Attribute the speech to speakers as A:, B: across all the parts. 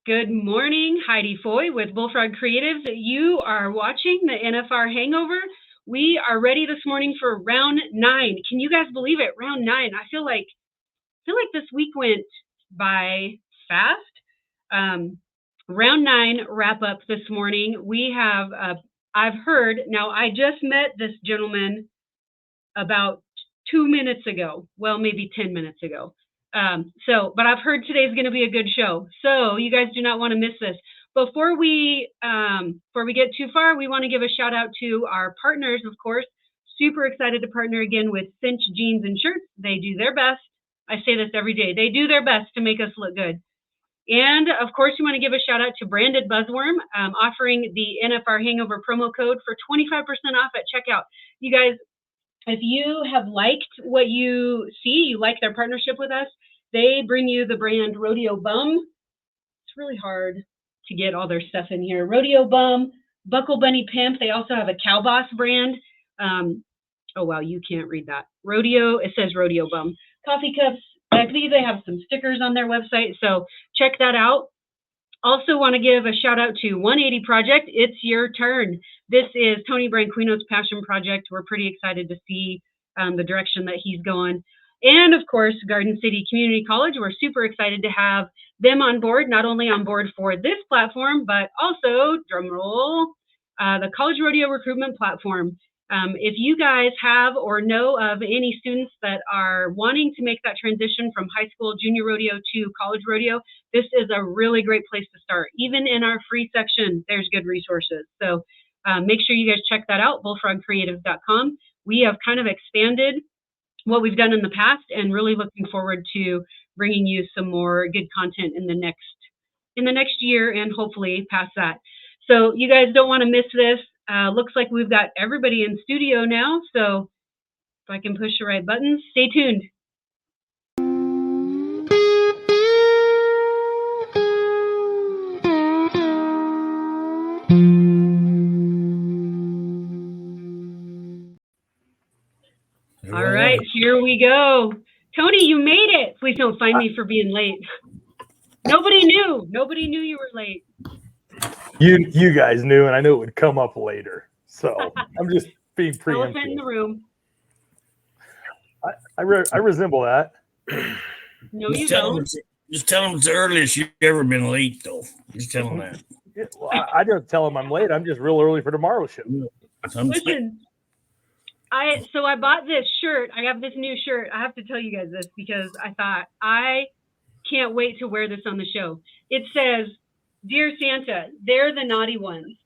A: Good morning, Heidi Foy with Bullfrog Creatives. You are watching the NFR Hangover. We are ready this morning for round 9. Can you guys believe it? Round 9. I feel like this week went by fast. Round 9 wrap up this morning. We have I've heard, now I just met this gentleman about 2 minutes ago. Well, maybe 10 minutes ago. But I've heard today's going to be a good show. So you guys do not want to miss this. Before we get too far, we want to give a shout out to our partners, of course. Super excited to partner again with Cinch Jeans and Shirts. They do their best. I say this every day. They do their best to make us look good. And of course, we want to give a shout out to Branded Buzzworm, offering the NFR Hangover promo code for 25% off at checkout. You guys, if you have liked what you see, you like their partnership with us, they bring you the brand Rodeo Bum. It's really hard to get all their stuff in here. Rodeo Bum, Buckle Bunny Pimp. They also have a Cow Boss brand. Oh, wow, you can't read that. It says Rodeo Bum. Coffee cups. I believe they have some stickers on their website, so check that out. Also want to give a shout out to 180 Project. It's your turn. This is Tony Branquinho's passion project. We're pretty excited to see the direction that he's going. And of course, Garden City Community College. We're super excited to have them on board, not only on board for this platform, but also, drumroll, the College Rodeo Recruitment Platform. If you guys have or know of any students that are wanting to make that transition from high school junior rodeo to college rodeo, this is a really great place to start. Even in our free section, there's good resources. So make sure you guys check that out, bullfrogcreatives.com. We have kind of expanded what we've done in the past and really looking forward to bringing you some more good content in the next year and hopefully past that. So you guys don't want to miss this. Looks like we've got everybody in studio now, so if I can push the right buttons, stay tuned. All right, here we go. Tony, you made it. Please don't find me for being late. Nobody knew you were late.
B: You guys knew, and I knew it would come up later. So I'm just being preemptive.
A: Elephant in the room.
B: I resemble that.
A: No, you don't.
C: Just tell them it's the earliest you've ever been late, though. Just tell them that.
B: Yeah, well, I don't tell them I'm late. I'm just real early for tomorrow's show.
A: Listen, I bought this shirt. I have this new shirt. I have to tell you guys this because I thought I can't wait to wear this on the show. It says, "Dear Santa, they're the naughty ones."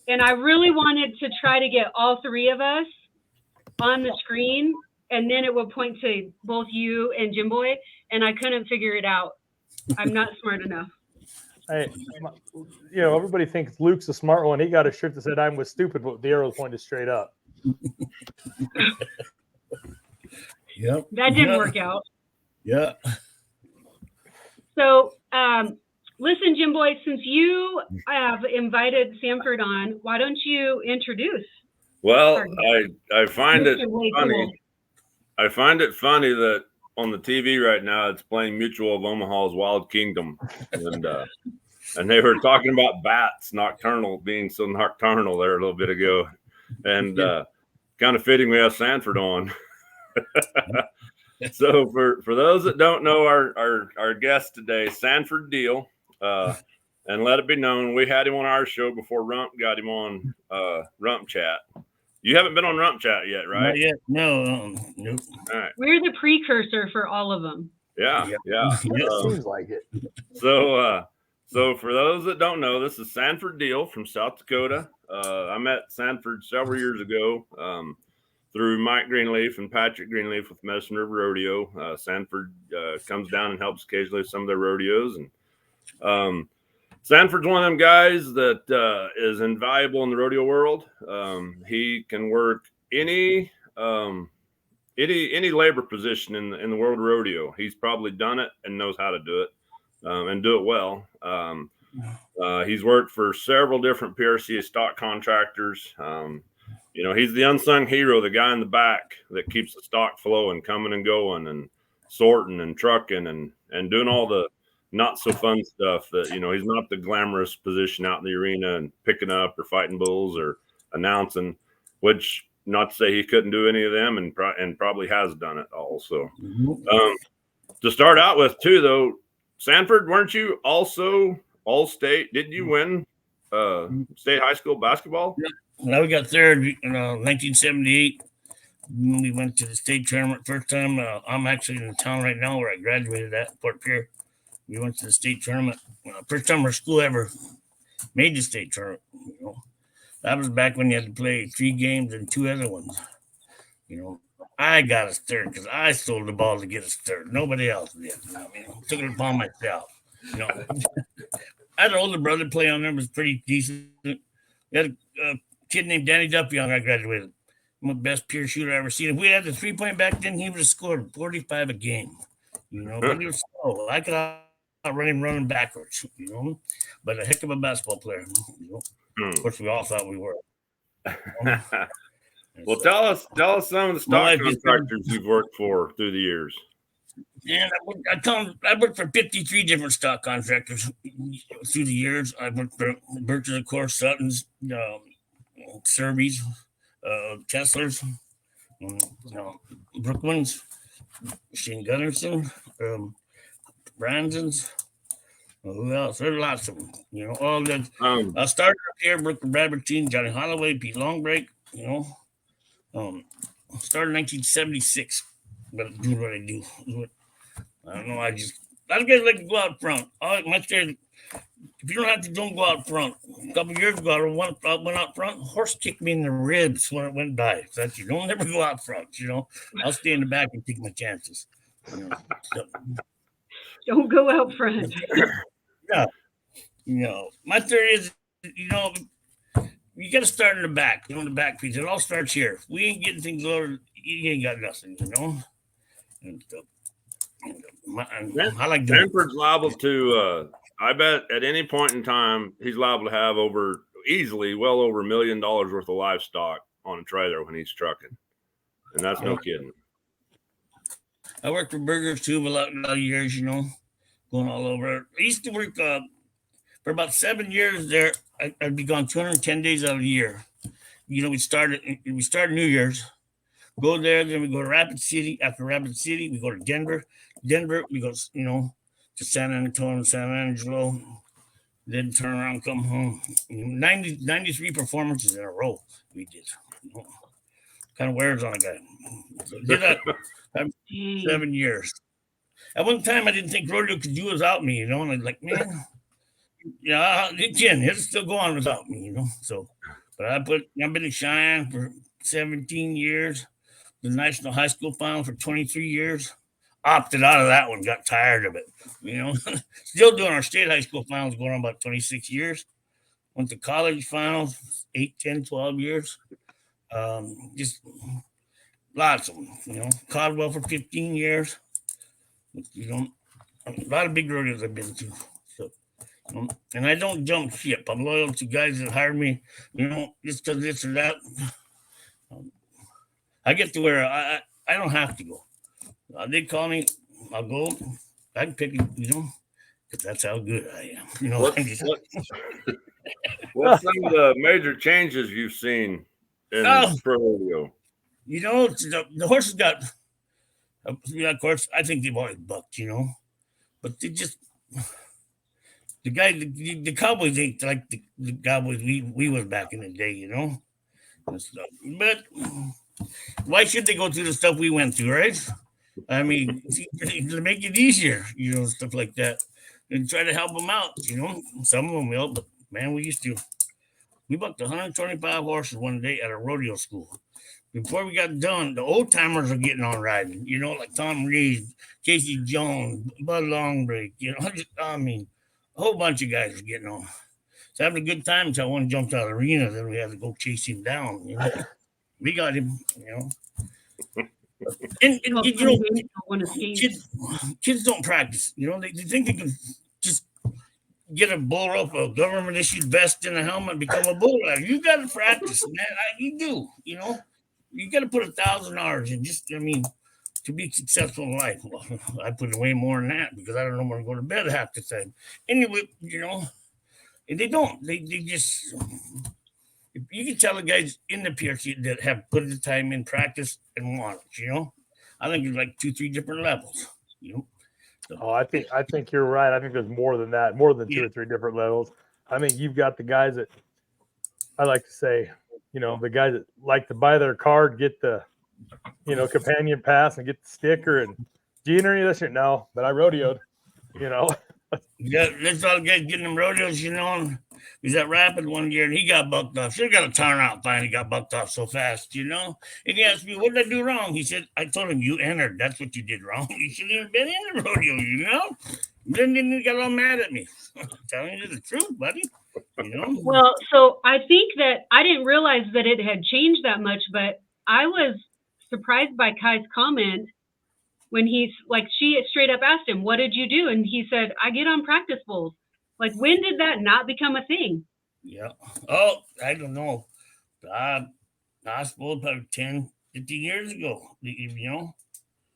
A: And I really wanted to try to get all three of us on the screen, and then it would point to both you and Jim Boy, and I couldn't figure it out. I'm not smart enough.
B: Hey, everybody thinks Luke's the smart one. He got a shirt that said "I'm with stupid," but the arrow pointed straight up.
C: Yep.
A: That didn't work out.
C: Yeah.
A: So, listen, Jim Boy, since you have invited Sanford on, why don't you introduce?
D: Well, I find it funny.
A: Cool.
D: I find it funny that on the TV right now it's playing Mutual of Omaha's Wild Kingdom, and they were talking about bats being so nocturnal there a little bit ago, and kind of fitting we have Sanford on. So for those that don't know our guest today, Sanford Deal. And let it be known, we had him on our show before Rump got him on Rump Chat. You haven't been on Rump Chat yet, right?
C: Not yet. No. Nope.
D: All right.
A: We're the precursor for all of them.
D: Yeah.
B: It seems like it.
D: So for those that don't know, this is Sanford Deal from South Dakota. I met Sanford several years ago through Mike Greenleaf and Patrick Greenleaf with Medicine River Rodeo. Sanford comes down and helps occasionally with some of their rodeos, and Sanford's one of them guys that is invaluable in the rodeo world. He can work any labor position in the world of rodeo. He's probably done it and knows how to do it and do it well. He's worked for several different PRCA stock contractors. He's the unsung hero, the guy in the back that keeps the stock flowing, coming and going, and sorting and trucking and doing all the not so fun stuff that, he's not the glamorous position out in the arena and picking up or fighting bulls or announcing, which not to say he couldn't do any of them and probably has done it all. So to start out with too, though, Sanford, weren't you also all state? Didn't you win state high school basketball?
C: Now we got third in 1978. We went to the state tournament first time. I'm actually in the town right now where I graduated at Fort Pierre. We went to the state tournament. First time our school ever made the state tournament. That was back when you had to play 3 games and 2 other ones. I got us third because I stole the ball to get us third. Nobody else did. Took it upon myself. I had an older brother play on there, was pretty decent. We had a kid named Danny Duffy on. I graduated. I'm the best pure shooter I ever seen. If we had the 3-point back then, he would have scored 45 a game. But he was slow. I could outrun him running backwards. But a heck of a basketball player. Of course, we all thought we were.
D: Well, tell us some of the stock contractors you've worked for through the years.
C: And I worked for 53 different stock contractors through the years. I worked for Birches, of course, Suttons, Serbies, Tesslers, Brooklyn's, Shane Gunnarsson, Branson's. Who else? There's lots of them. All the. I started up here, Brooke Bradbertine, Johnny Holloway, Pete Longbreak. Started in 1976, but doing what I do. I don't know. I just like to go out front. My stairs. If you don't have to, don't go out front. A couple of years ago, I went out front. Horse kicked me in the ribs when it went by. So you don't never go out front. I'll stay in the back and take my chances.
A: Don't go out front.
C: Yeah. My theory is, you got to start in the back. The back piece. It all starts here. If we ain't getting things loaded, you ain't got nothing. And I like doing.
D: Sanford's liable to. I bet at any point in time, he's liable to have well over $1 million worth of livestock on a trailer when he's trucking. And that's no kidding.
C: I worked for Burgers too a lot of years, going all over. I used to work for about 7 years there. I'd be gone 210 days out of the year. We started New Year's, go there, then we go to Rapid City. After Rapid City, we go to Denver. Denver, we go, to San Antonio, San Angelo, then turn around, come home. 93 performances in a row we did. Kind of wears on a guy. So did that 7 years. At one time, I didn't think rodeo could do without me, and I was like, man, it can. It'll still go on without me, So, but I've been in Cheyenne for 17 years, the National High School Final for 23 years. Opted out of that one, got tired of it. Still doing our state high school finals going on about 26 years. Went to college finals, 8, 10, 12 years. Just lots of them, Caldwell for 15 years. A lot of big rodeos I've been to. So, and I don't jump ship. I'm loyal to guys that hire me, just because this or that. I get to where I don't have to go. They call me, I'll go. I can pick it, because that's how good I am.
D: What's some of the major changes you've seen in pro rodeo?
C: The horses got, of course, I think they've always bucked, but they just, the Cowboys ain't like the Cowboys we was back in the day, and stuff. But why should they go through the stuff we went through, right? I mean, to make it easier, stuff like that, and try to help them out, Some of them will, but man, we bucked 125 horses one day at a rodeo school. Before we got done, the old timers are getting on riding, like Tom Reed, Casey Jones, Bud Longbreak, a whole bunch of guys are getting on. So having a good time until one jumped out of the arena, then we had to go chase him down. We got him, And kids don't practice. They think they can just get a bull rope, a government issued vest and a helmet, and become a bull rider. You got to practice, man. You do. You got to put 1,000 hours in. to be successful in life. Well, I put away more than that because I don't know when to go to bed half the time. Anyway, and they don't. They just, you can tell the guys in the PRC that have put the time in practice and want it, I think it's like 2-3 different levels,
B: Oh, I think you're right. I think there's more than that, more than 2 or 3 different levels. I mean, you've got the guys that I like to say, the guys that like to buy their card, get the, companion pass and get the sticker and do you enter any of that shit? No, but I rodeoed,
C: Yeah, there's all the guys getting them rodeos, and he's at Rapid one year and he got bucked off. Should have got a turnout fine. He got bucked off so fast, And he asked me, what did I do wrong? He said, I told him, you entered. That's what you did wrong. You shouldn't have been in the rodeo, Then he got all mad at me. I'm telling you the truth, buddy.
A: Well, so I think that I didn't realize that it had changed that much, but I was surprised by Kai's comment when he's like, she straight up asked him, what did you do? And he said, I get on practice bulls. Like, when did that not become a thing?
C: Yeah. Oh, I don't know. I suppose probably 10, 15 years ago,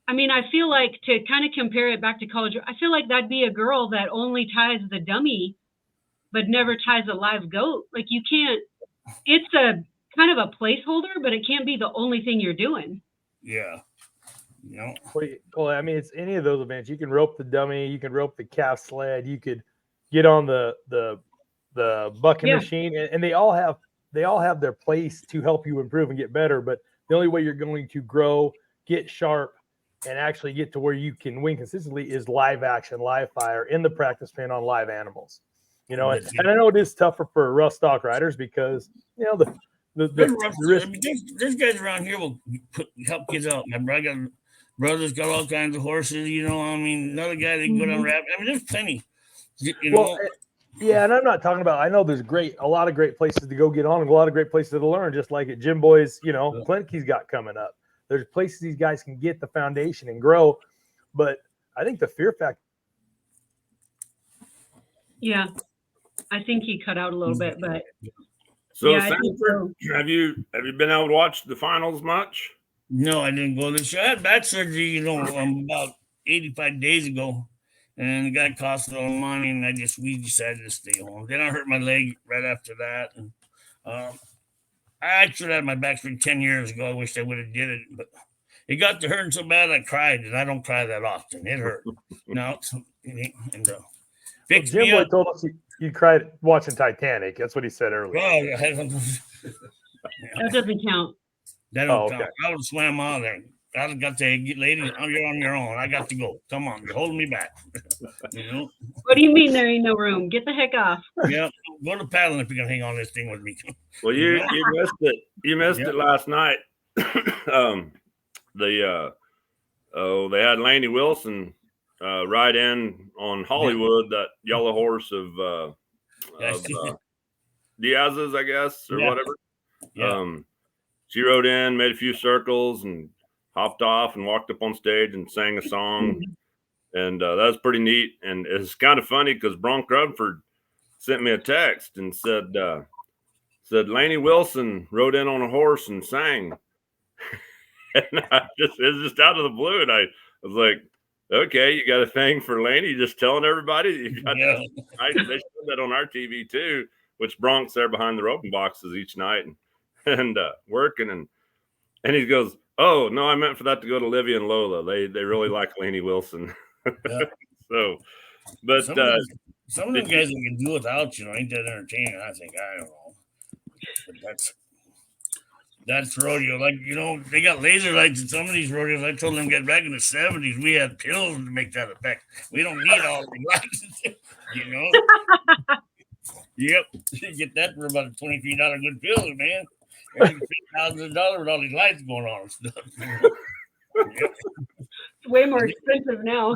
A: I mean, I feel like to kind of compare it back to college, I feel like that'd be a girl that only ties the dummy, but never ties a live goat. Like, you can't, it's a kind of a placeholder, but it can't be the only thing you're doing.
C: Yeah.
B: Well, I mean, it's any of those events. You can rope the dummy, you can rope the calf sled, you could get on the bucking machine, and they all have their place to help you improve and get better. But the only way you're going to grow, get sharp, and actually get to where you can win consistently is live action, live fire in the practice pen on live animals. And I know it is tougher for rough stock riders because the risk.
C: I mean, there's guys around here will help kids out. I got brothers got all kinds of horses. Another guy that can go down rapid. I mean, there's plenty.
B: Well, yeah, and I'm not talking about. I know there's a lot of great places to go get on, and a lot of great places to learn. Just like at Jim Boy's, clinic he's got coming up. There's places these guys can get the foundation and grow. But I think the fear factor.
A: Yeah, I think he cut out a little bit, but.
D: So,
A: Yeah,
D: Sanford, have you been able to watch the finals much?
C: No, I didn't go this year. I had back surgery, about 85 days ago, and the guy cost a lot of money, and we decided to stay home. Then I hurt my leg right after that, and I actually had my back surgery 10 years ago. I wish I would have did it, but it got to hurting so bad I cried, and I don't cry that often. It hurt. Fixed
B: Jim
C: me
B: Boy
C: up.
B: told us you cried watching Titanic. That's what he said earlier.
C: Oh,
A: That doesn't count.
C: that don't count. I would have swam out there. I got to get, lady, you're on your own. I got to go. Come on, you're holding me back.
A: What do you mean there ain't no room? Get the heck off.
C: Yeah, go to paddling if you're gonna hang on this thing with me.
D: Well, you missed it. You missed it last night. They had Laney Wilson ride in on Hollywood, that yellow horse of Diaz's, I guess, or whatever.
C: Yeah.
D: She rode in, made a few circles, and hopped off and walked up on stage and sang a song. And that was pretty neat. And it's kind of funny because Bronk Rutherford sent me a text and said Laney Wilson rode in on a horse and sang. And it was just out of the blue. And I was like, okay, you got a thing for Laney, just telling everybody you got that. They showed that on our TV too, which Bronk's there behind the roping boxes each night and working. And he goes, oh, no, I meant for that to go to Livia and Lola. They really like Laney Wilson. So, but
C: some of them guys that can do without, ain't that entertaining. I think, I don't know. But that's rodeo. Like, they got laser lights in some of these rodeos. I told them get back in the 70s, we had pills to make that effect. We don't need all the lights, Yep. You get that for about a $23 good pill, man. $50,000 with all these lights going on and stuff. Yep.
A: It's way more expensive now.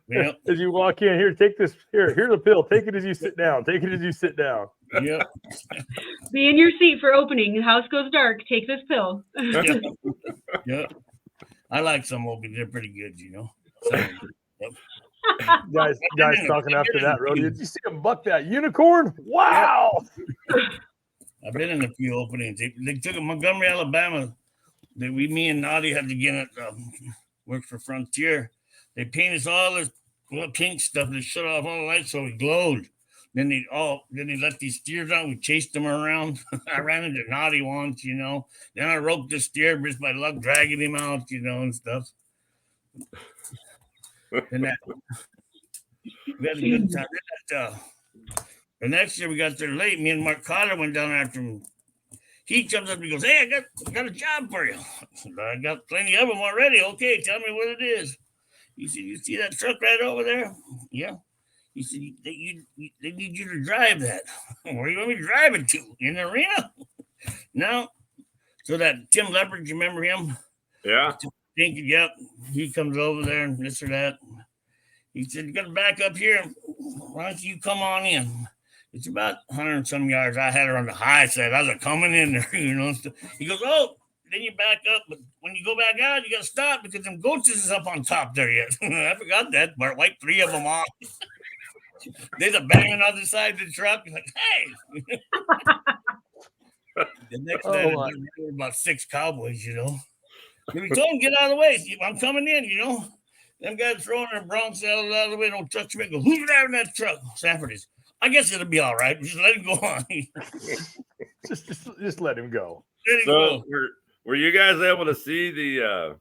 C: Yep.
B: As you walk in, here, take this. Here's a pill. Take it as you sit down. Take it as you sit down.
C: Yep.
A: Be in your seat for opening. The house goes dark. Take this pill.
C: Yep. I like some of them. They're pretty good, Yep.
B: Guys talking after that rodeo. Did you see him buck that unicorn? Wow.
C: I've been in a few openings. They took a Montgomery, Alabama Me and Naughty had to get it. Worked for Frontier. They painted us all this pink stuff. They shut off all the lights so we glowed. Then they let these steers out. We chased them around. I ran into Naughty once, you know. Then I roped the steer just by luck, dragging him out, you know, and stuff. And that we had a good time. The next year we got there late. Me and Mark Cotter went down after him. He jumps up and he goes, "Hey, I got a job for you." I got plenty of them already. Okay, tell me what it is. He said, "You see that truck right over there?" Yeah. He said, they need you to drive that. Where do you want me to drive it to? In the arena? No. So that Tim Leopard, you remember him?
D: Yeah.
C: Yep. He comes over there and this or that. He said, "You got to back up here. Why don't you come on in?" It's about 100 and some yards. I had her on the high side. I was coming in there, you know. He goes, "Oh, then you back up. But when you go back out, you got to stop because them goats is up on top there yet." I forgot that part. Wiped 3 of them off. There's a banging on the side of the truck. He's like, "Hey." The next night, there were about 6 cowboys, you know. And we told him, "Get out of the way. I'm coming in, you know." Them guys throwing their broncs out of the way. "Don't touch me." Go, "Who's out in that truck?" Sanford is, "I guess it'll be all right. Just let him go on."
B: just let him go.
D: So were you guys able to see the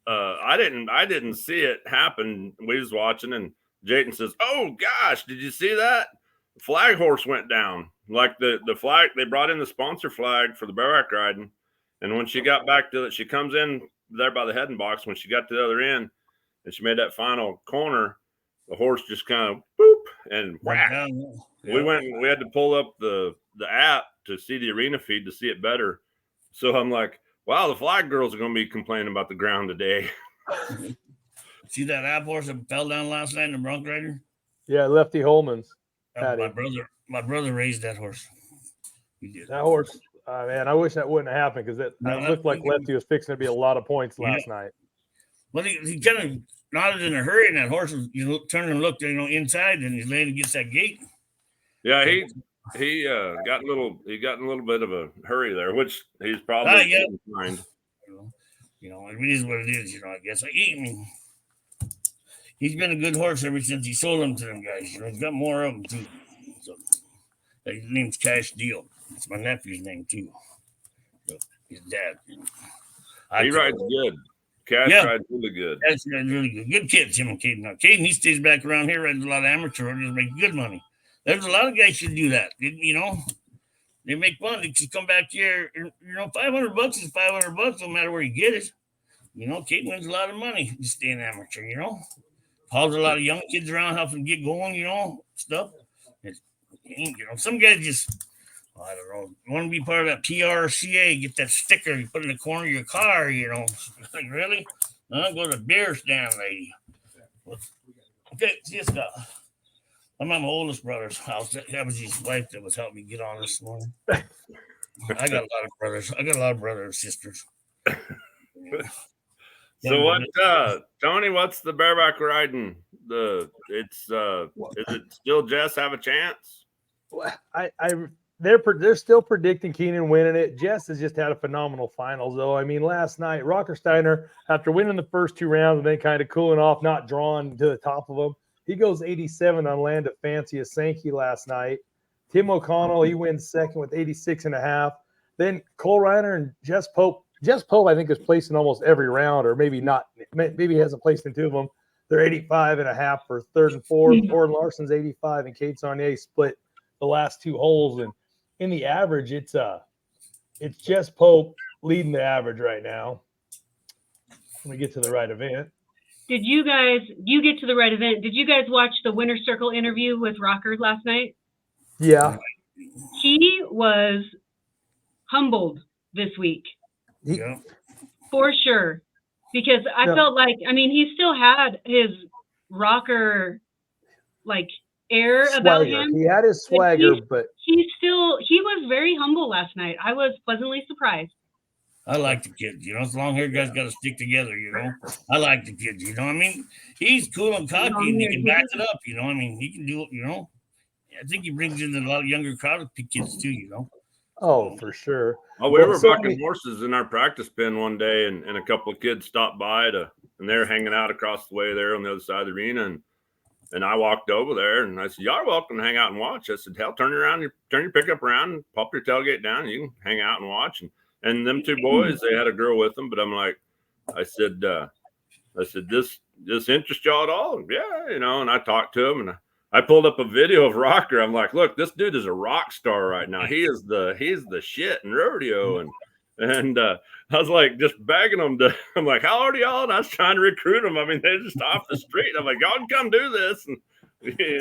D: I didn't see it happen. We was watching and Jayton says, "Oh gosh, did you see that? The flag horse went down." Like the flag, they brought in the sponsor flag for the barrack riding. And when she got back to it, she comes in there by the heading box. When she got to the other end and she made that final corner, the horse just kind of boop and whack. Yeah. We had to pull up the app to see the arena feed to see it better. So I'm like, wow, the flag girls are going to be complaining about the ground today.
C: See that app horse that fell down last night in the bronc rider?
B: Yeah, Lefty Holman's.
C: My brother raised that horse. He did.
B: That horse, man, I wish that wouldn't have happened because it looked like Lefty was fixing to be a lot of points last night.
C: Well, he kind of nodded in a hurry, and that horse was, turned and looked, inside, and he's laying against that gate.
D: Yeah, he got in a little bit of a hurry there, which he's probably mind.
C: It is what it is. I guess he's been a good horse ever since he sold him to them guys. He's got more of them too. So his name's Cash Deal. It's my nephew's name too. So, his dad.
D: He rides good. Cash rides really good.
C: That's really good. Good kids, him and Caden. Now, Caden, he stays back around here, rides a lot of amateur orders, makes good money. There's a lot of guys should do that. They make fun. They just come back here. $500 is $500, no matter where you get it. Caden wins a lot of money just staying amateur. Hauls a lot of young kids around, helps them get going. Stuff. Some guys just, I don't know, want to be part of that PRCA, get that sticker you put in the corner of your car. Like, really? I'll go to the beer stand, lady. Okay, see you, Scott. I'm at my oldest brother's house. That was his wife that was helping me get on this morning. I got a lot of brothers. I got a lot of brothers and sisters.
D: So what, Tony? What's the bareback riding? Is it still Jess have a chance?
B: They're still predicting Keenan winning it. Jess has just had a phenomenal finals, though. I mean, last night Rockersteiner, after winning the first 2 rounds and then kind of cooling off, not drawn to the top of them. He goes 87 on Land of Fancy of Sankey last night. Tim O'Connell, he wins second with 86.5. Then Cole Reiner and Jess Pope. Jess Pope, I think, is placed in almost every round, or maybe not. Maybe he hasn't placed in 2 of them. They're 85.5 for third and fourth. Orrin Larson's 85, and Kate Saunier split the last 2 holes. And in the average, it's Jess Pope leading the average right now. When we get to the right event.
A: You get to the right event. Did you guys watch the Winner's Circle interview with Rocker last night?
B: Yeah.
A: He was humbled this week.
C: Yeah.
A: For sure. Because I felt like, he still had his Rocker, air
B: swagger.
A: about him.
B: He had his swagger, but
A: he was very humble last night. I was pleasantly surprised.
C: I like the kids, long-haired guys got to stick together, I like the kids, He's cool and cocky, and he can back it up, he can do it, I think he brings in a lot of younger crowd of kids too,
B: Oh, for sure.
D: Oh, we
B: Well,
D: were
B: so
D: bucking horses in our practice pen one day, and a couple of kids stopped by and they're hanging out across the way there on the other side of the arena, and I walked over there and I said, "Y'all are welcome to hang out and watch." I said, "Hell, turn your pickup around, and pop your tailgate down, and you can hang out and watch." And them two boys, they had a girl with them, but I'm like, I said, this interests y'all at all? Yeah, and I talked to him, and I pulled up a video of Rocker. I'm like, look, this dude is a rock star right now. He's the shit in rodeo, and I was like just begging them to. I'm like, how old are y'all? And I was trying to recruit them. I mean, they're just off the street. I'm like, y'all can come do this. And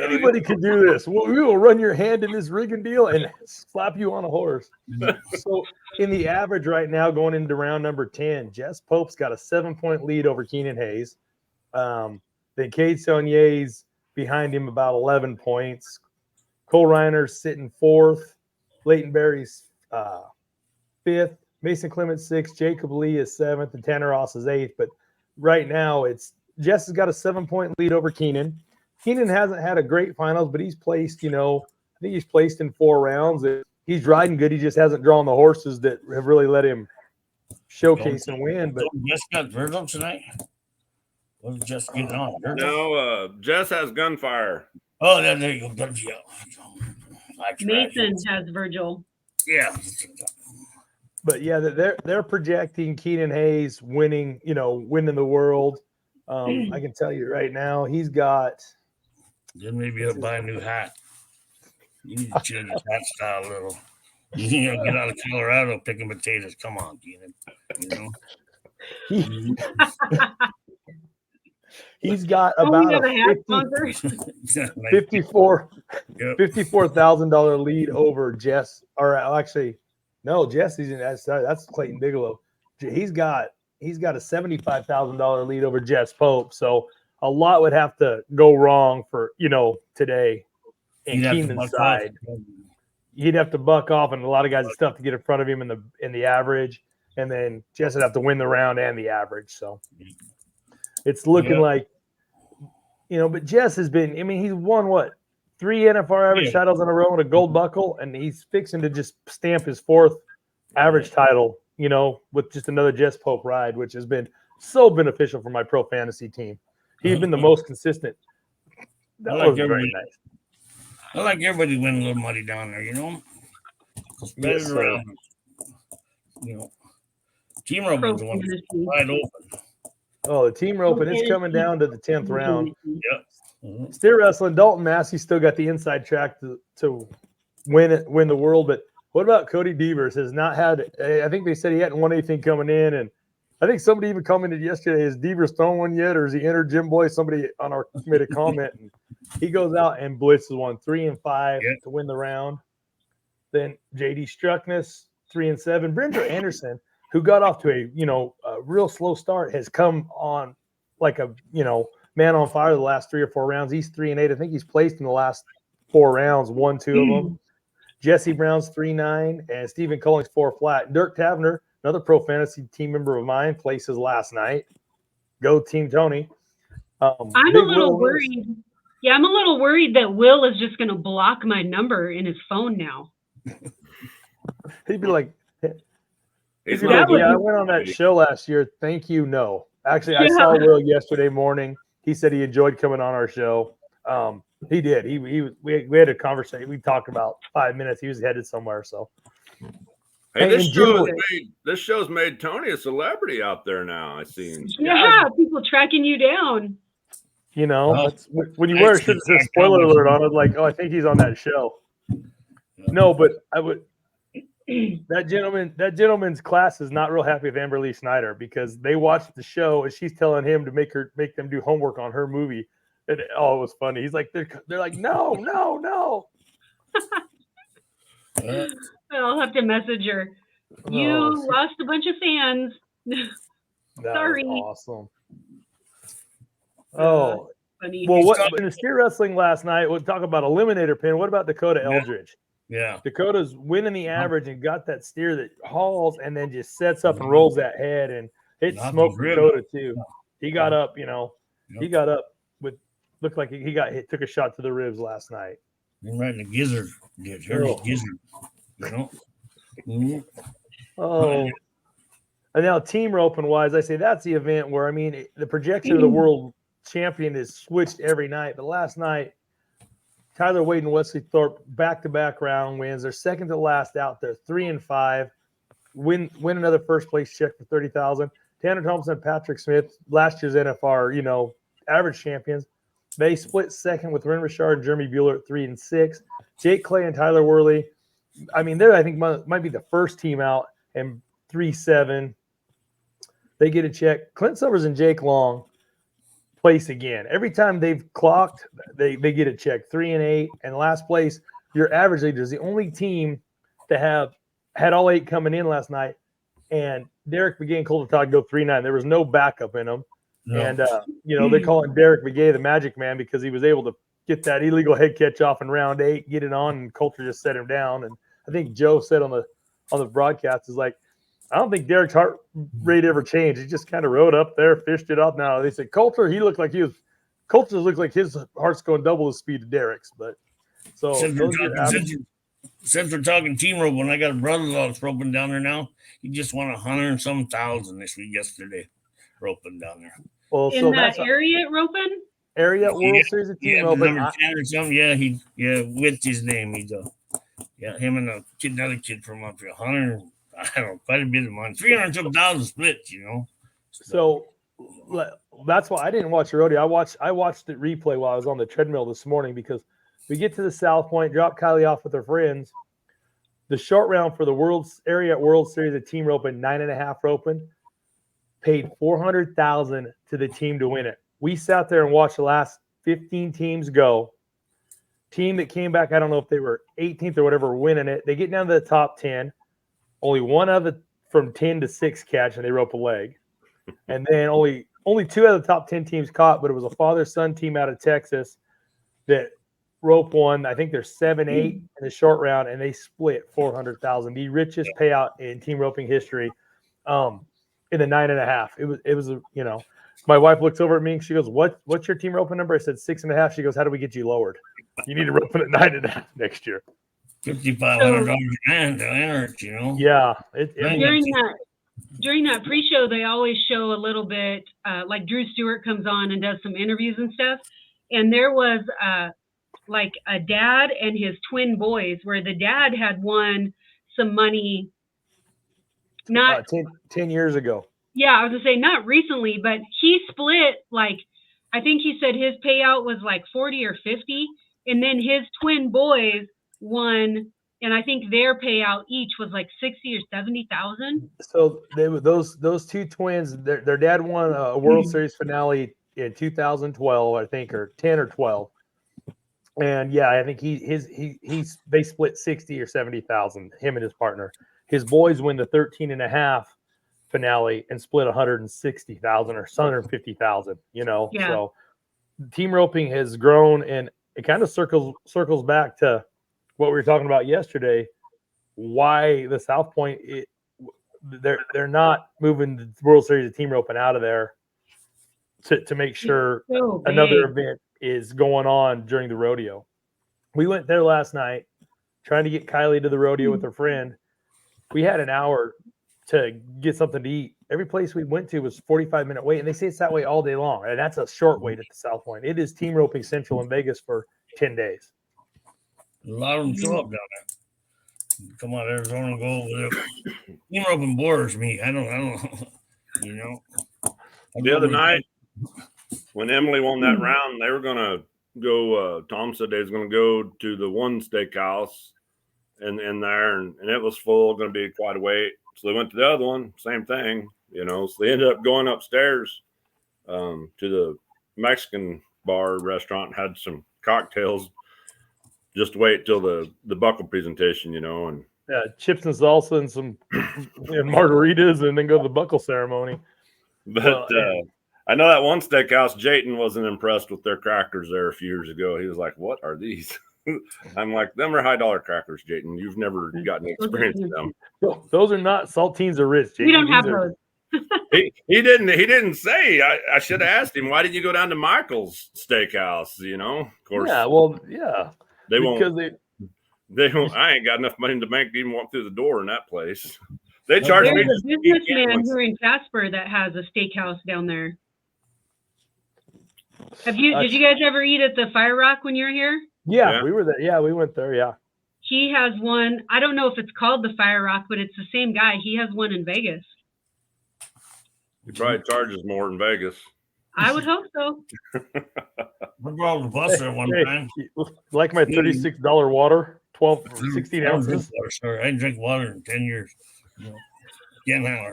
B: anybody can do this. We will run your hand in this rigging deal and slap you on a horse. So in the average right now, going into round number 10, Jess Pope's got a 7-point lead over Keenan Hayes. Then Cade Saulnier's behind him about 11 points. Cole Reiner's sitting 4th. Leighton Berry's 5th. Mason Clements 6th. Jacob Lee is 7th. And Tanner Ross is 8th. But right now, Jess has got a 7-point lead over Keenan. Keenan hasn't had a great finals, but he's placed, I think he's placed in 4 rounds. He's riding good. He just hasn't drawn the horses that have really let him showcase and win. But
C: Jess got Virgil tonight. What was Jess getting on? Virgil?
D: No, Jess has gunfire.
C: Oh, there you go.
A: Mason has Virgil.
C: Yeah.
B: But yeah, they're projecting Keenan Hayes winning the world. I can tell you right now, he's got.
C: Then maybe he'll buy a new hat. You need to change his hat style a little. Get out of Colorado picking potatoes. Come on, Keenan.
B: He's got about a $54,000 lead over Jess. Or actually, no, Jess isn't. That's Clayton Bigelow. He's got a $75,000 lead over Jess Pope. So a lot would have to go wrong for today. And Keenan's side, he'd have to buck off, and a lot of guys' stuff to get in front of him in the average, and then Jess would have to win the round and the average. So it's looking like, but Jess has been. I mean, he's won 3 NFR average titles in a row and a gold buckle, and he's fixing to just stamp his 4th average title. With just another Jess Pope ride, which has been so beneficial for my pro fantasy team. He's been the most consistent. That was very nice.
C: I like everybody winning a little money down there, Spread it around. Team roping's the one wide open.
B: Oh, the team roping, it's coming down to the 10th round.
C: Yep.
B: Steer wrestling, Dalton Massey still got the inside track to win the world, but what about Cody Devers? Has not had. I think they said he hadn't won anything coming in, and I think somebody even commented yesterday: "Has Devers thrown one yet, or is he entered Jim Boy?" Somebody on our made a comment, and he goes out and blitzes one 3 and 5 to win the round. Then JD Struckness 3 and 7. Bridger Anderson, who got off to a real slow start, has come on like a man on fire the last 3 or 4 rounds. He's 3 and 8. I think he's placed in the last 4 rounds, 1, 2 of them. Jesse Brown's 3-9, and Stephen Culling's 4 flat. Dirk Tavener, another pro fantasy team member of mine, places last night. Go Team Tony.
A: I'm a little worried. Yeah, I'm a little worried that Will is just going to block my number in his phone now.
B: He'd be like, I went on that show last year. Thank you. No. Actually, I saw Will yesterday morning. He said he enjoyed coming on our show. He did. We had a conversation. We talked about 5 minutes. He was headed somewhere. So,
D: hey, this show's made Tony a celebrity out there now. I seen.
A: Yeah, people tracking you down.
B: When you wear a shirt that says spoiler alert on it, like, I think he's on that show. No, but I would. That gentleman's class is not real happy with Amber Lee Snyder because they watched the show and she's telling him to make them do homework on her movie. And it was funny. He's like, they're like, no.
A: I'll have to message her. You lost a bunch of fans. Sorry.
B: Awesome. Oh, funny. Well, in the steer wrestling last night, we'll talk about eliminator pin. What about Dakota Eldridge?
C: Yeah.
B: Dakota's winning the average and got that steer that hauls and then just sets up and rolls that head and it smoked Dakota too. He got up, he got up with looked like he got hit, took a shot to the ribs last night.
C: Right in the gizzard. Gizzard, Mhm.
B: Oh, and now team roping wise, I say that's the event where, I mean, the projection of the world champion is switched every night. But last night, Tyler Wade and Wesley Thorpe back-to-back round wins. They're second to last out. They're 3-5. Win another first place check for $30,000. Tanner Thompson and Patrick Smith, last year's NFR, average champions. They split second with Ren Richard and Jeremy Bueller at 3 and 6. Jake Clay and Tyler Worley, I mean, they're, I think, might be the first team out, and 3-7. They get a check. Clint Summers and Jake Long place again. Every time they've clocked, they get a check. 3 and 8. And last place, your average leader is the only team to have had all 8 coming in last night. And Derek Begay and Colton Todd go 3-9. There was no backup in them. No. And, they're calling Derek Begay the magic man because he was able to get that illegal head catch off in round 8, get it on, and Coulter just set him down. And I think Joe said on the broadcast is like, I don't think Derek's heart rate ever changed. He just kind of rode up there, fished it up. Now they said Coulter, Coulter looked like his heart's going double the speed of Derek's. But so
C: since we're talking team rope, when I got a brother-in-law that's roping down there now, he just won 100 and some thousand yesterday roping down there.
A: Well, in that area roping?
B: Area World Series of team roping.
C: Number 10 or something. With his name, he's him and another kid from up here, 100. I don't know, quite a bit of money. 300,000 splits,
B: So that's why I didn't watch the rodeo. I watched it replay while I was on the treadmill this morning because we get to the South Point, drop Kylie off with her friends. The short round for the area World Series of team roping, 9.5 roping, paid $400,000 to the team to win it. We sat there and watched the last 15 teams go. Team that came back, I don't know if they were 18th or whatever, winning it. They get down to the top 10. Only one of it from 10 to 6 catch, and they rope a leg. And then only 2 out of the top 10 teams caught, but it was a father-son team out of Texas that rope won. I think they're 7-8 in the short round, and they split $400,000, the richest payout in team roping history. In the 9.5, it was my wife looks over at me and she goes, "What's your team roping number?" I said 6.5. She goes, "How do we get you lowered? You need to rope it at 9.5 next year."
C: $5,500 and enter it,
B: Yeah.
A: During that pre-show, they always show a little bit, like Drew Stewart comes on and does some interviews and stuff. And there was like a dad and his twin boys, where the dad had won some money. Not
B: 10 years ago.
A: Yeah, I was gonna say not recently, but he split I think he said his payout was like 40 or 50, and then his twin boys won, and I think their payout each was like 60 or 70,000.
B: So they were those two twins. Their dad won a World Series finale in 2012, I think, or 10 or 12. And I think they split 60 or 70,000. Him and his partner. His boys win the 13.5 finale and split 160,000 or 150,000. So team roping has grown, and it kind of circles back to what we were talking about yesterday. Why the South Point they're not moving the World Series of team roping out of there to make sure another event is going on during the rodeo. We went there last night trying to get Kylie to the rodeo with her friend. We had an hour to get something to eat. Every place we went to was 45-minute wait, and they say it's that way all day long. And that's a short wait at the South Point. It is team roping central in Vegas for 10 days.
C: A lot of them show up down there. Come on, Arizona, and go over there. Team roping borders me. I don't know.
D: The other night when Emily won that round, they were gonna go. Tom said they was gonna go to the one steakhouse in there, and it was full, going to be quite a wait. So they went to the other one, same thing, So they ended up going upstairs to the Mexican bar restaurant and had some cocktails. Just wait till the buckle presentation, and
B: chips and salsa and some margaritas, and then go to the buckle ceremony.
D: But I know that one steakhouse, Jayton wasn't impressed with their crackers there a few years ago. He was like, "What are these?" I'm like, "Them are $high crackers, Jayton. You've never gotten experience with them."
B: Those are not saltines or Ritz, Jayton.
A: We don't have those.
D: He didn't say. I should have asked him, why did you go down to Michael's Steakhouse? Of course.
B: Yeah, well, yeah.
D: They won't. They don't. I ain't got enough money in the bank to even walk through the door in that place. They charge me.
A: There's a businessman here in Casper that has a steakhouse down there. Did you guys ever eat at the Fire Rock when you were here?
B: Yeah, we were there. Yeah, we went there. Yeah.
A: He has one. I don't know if it's called the Fire Rock, but it's the same guy. He has one in Vegas.
D: He probably charges more in Vegas.
A: I would hope so.
C: I brought the bus there one time.
B: Like my $36 water, 12, 16 ounces.
C: Sorry, I didn't drink water in 10 years. Can't handle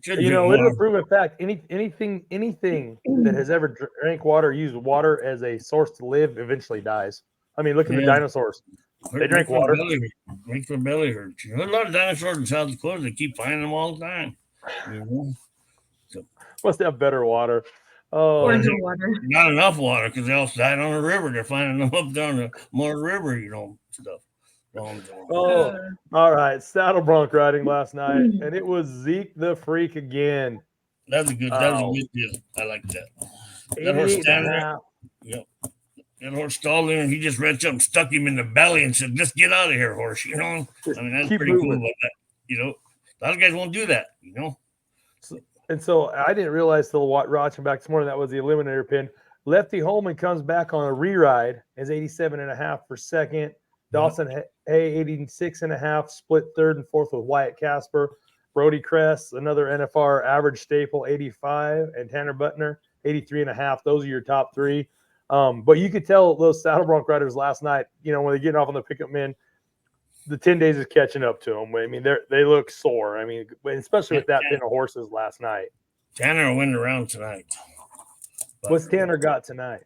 C: it.
B: It'll prove a fact. Anything that has ever drank water, used water as a source to live, eventually dies. I mean, look at the dinosaurs. They drink water.
C: Make their belly hurt. There's a lot of dinosaurs in South Dakota. They keep finding them all the time.
B: Must have better water.
A: Oh, or no water.
C: Not enough water because they all died on the river. They're finding them up down the more river, stuff.
B: Oh, all right. Saddle bronc riding last night, and it was Zeke the Freak again.
C: That's a good deal. I like that. That horse standing there. Yep. That horse stalled in and he just reached up and stuck him in the belly and said, "Just get out of here, horse." I mean, that's pretty cool about that. A lot of guys won't do that,
B: So I didn't realize till watching back this morning that was the eliminator pin. Lefty Holman comes back on a re-ride as 87.5 for second. Dawson Hay 86.5, split third and fourth with Wyatt Casper. Brody Kress, another NFR average staple, 85, and Tanner Butner 83.5. Those are your top three. But you could tell those saddle bronc riders last night, when they're getting off on the pickup men, the 10 days is catching up to them. I mean, they look sore. I mean, especially with that pin of horses last night.
C: Tanner will win the round tonight.
B: What's Tanner got tonight?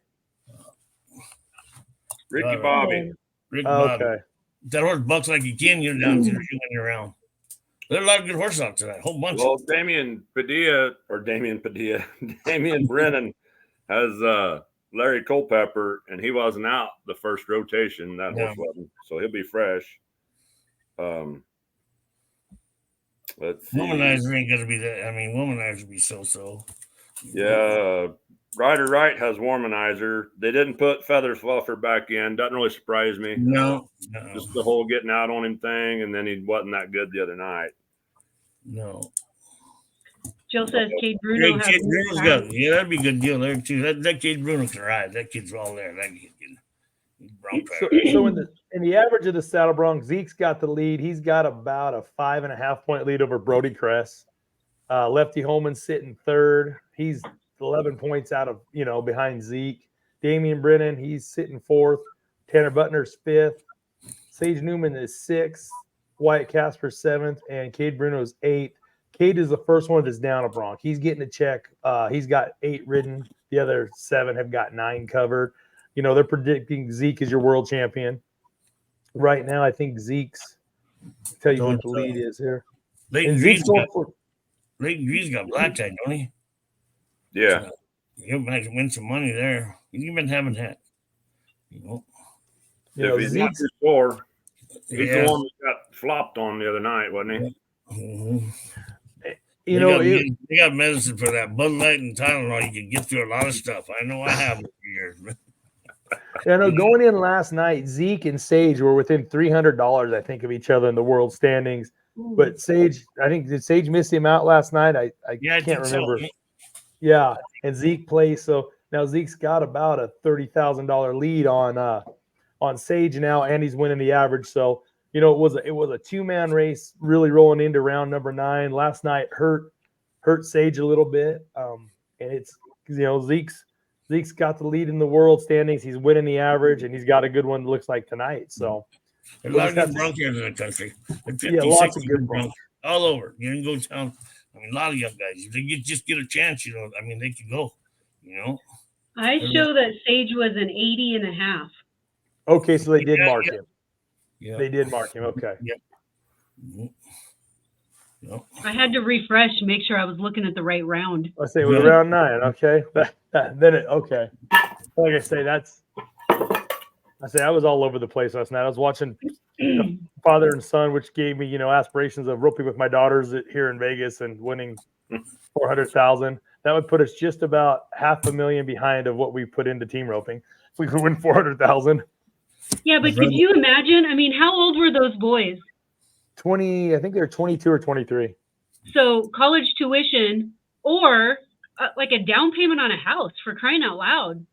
D: Ricky Bobby.
B: Okay.
C: That horse bucks like he can, you're down to the win the round. There's a lot of good horses out tonight. Whole bunch.
D: Well, Damian Brennan has Larry Culpepper, and he wasn't out the first rotation. That horse wasn't, so he'll be fresh. Let's see.
C: Womanizer ain't gonna be that. I mean, Womanizer be so.
D: Yeah, Ryder Wright has Womanizer. They didn't put Feather Fluffer back in. Doesn't really surprise me.
C: No.
D: Just the whole getting out on him thing, and then he wasn't that good the other night.
C: No.
A: Jill says Cade Bruno has.
C: Cade Bruno's got. Yeah, that'd be a good deal there too. That Cade Bruno can ride. That kid's all there. That kid can.
B: So in the average of the saddle bronc, Zeke's got the lead. He's got about a 5.5 point lead over Brody Kress. Lefty Holman sitting third. He's 11 points out of behind Zeke. Damian Brennan, he's sitting fourth. Tanner Butner's fifth. Sage Newman is sixth. Wyatt Casper seventh, and Cade Bruno's eighth. Cade is the first one that's down a bronc. He's getting a check. He's got 8 ridden. The other 7 have got 9 covered. They're predicting Zeke is your world champion. Right now, I think Zeke's – I'll tell you what the lead is here.
C: Leighton Greaves got black tie, don't he?
D: Yeah.
C: So he'll win some money there. He's been having that.
D: If he's not too sore, he's the one that got flopped on the other night, wasn't he?
C: Mm-hmm. They got medicine for that. Bud Light and Tylenol, you can get through a lot of stuff. I know I have for years.
B: Going in last night, Zeke and Sage were within $300, I think, of each other in the world standings. But Sage, did Sage miss him out last night? I can't remember.
C: So.
B: Yeah, and Zeke plays. So now Zeke's got about a $30,000 lead on Sage now, and he's winning the average. So it was a 2-man race, really rolling into round number 9. Last night hurt Sage a little bit, and it's Zeke's got the lead in the world standings. He's winning the average, and he's got a good one. Looks like tonight. So
C: a lot of good bronc in the country. 50,
B: lots of good bronc
C: all over. You can go down. I mean, a lot of young guys. If they just get a chance, they can go.
A: I show that Sage was an 80.5.
B: Okay, so they did mark him.
C: Yeah.
B: They did mark him. Okay.
C: Yep. Mm-hmm. Yep.
A: I had to refresh, make sure I was looking at the right round.
B: I say it was round 9. Okay. Okay. Like I say, I was all over the place last night. I was watching Father and Son, which gave me, aspirations of roping with my daughters here in Vegas and winning $400,000. That would put us just about $500,000 behind of what we put into team roping. If we could win $400,000.
A: Yeah, but could you imagine? I mean, how old were those boys?
B: 20, I think they're 22 or 23.
A: So college tuition or like a down payment on a house, for crying out loud.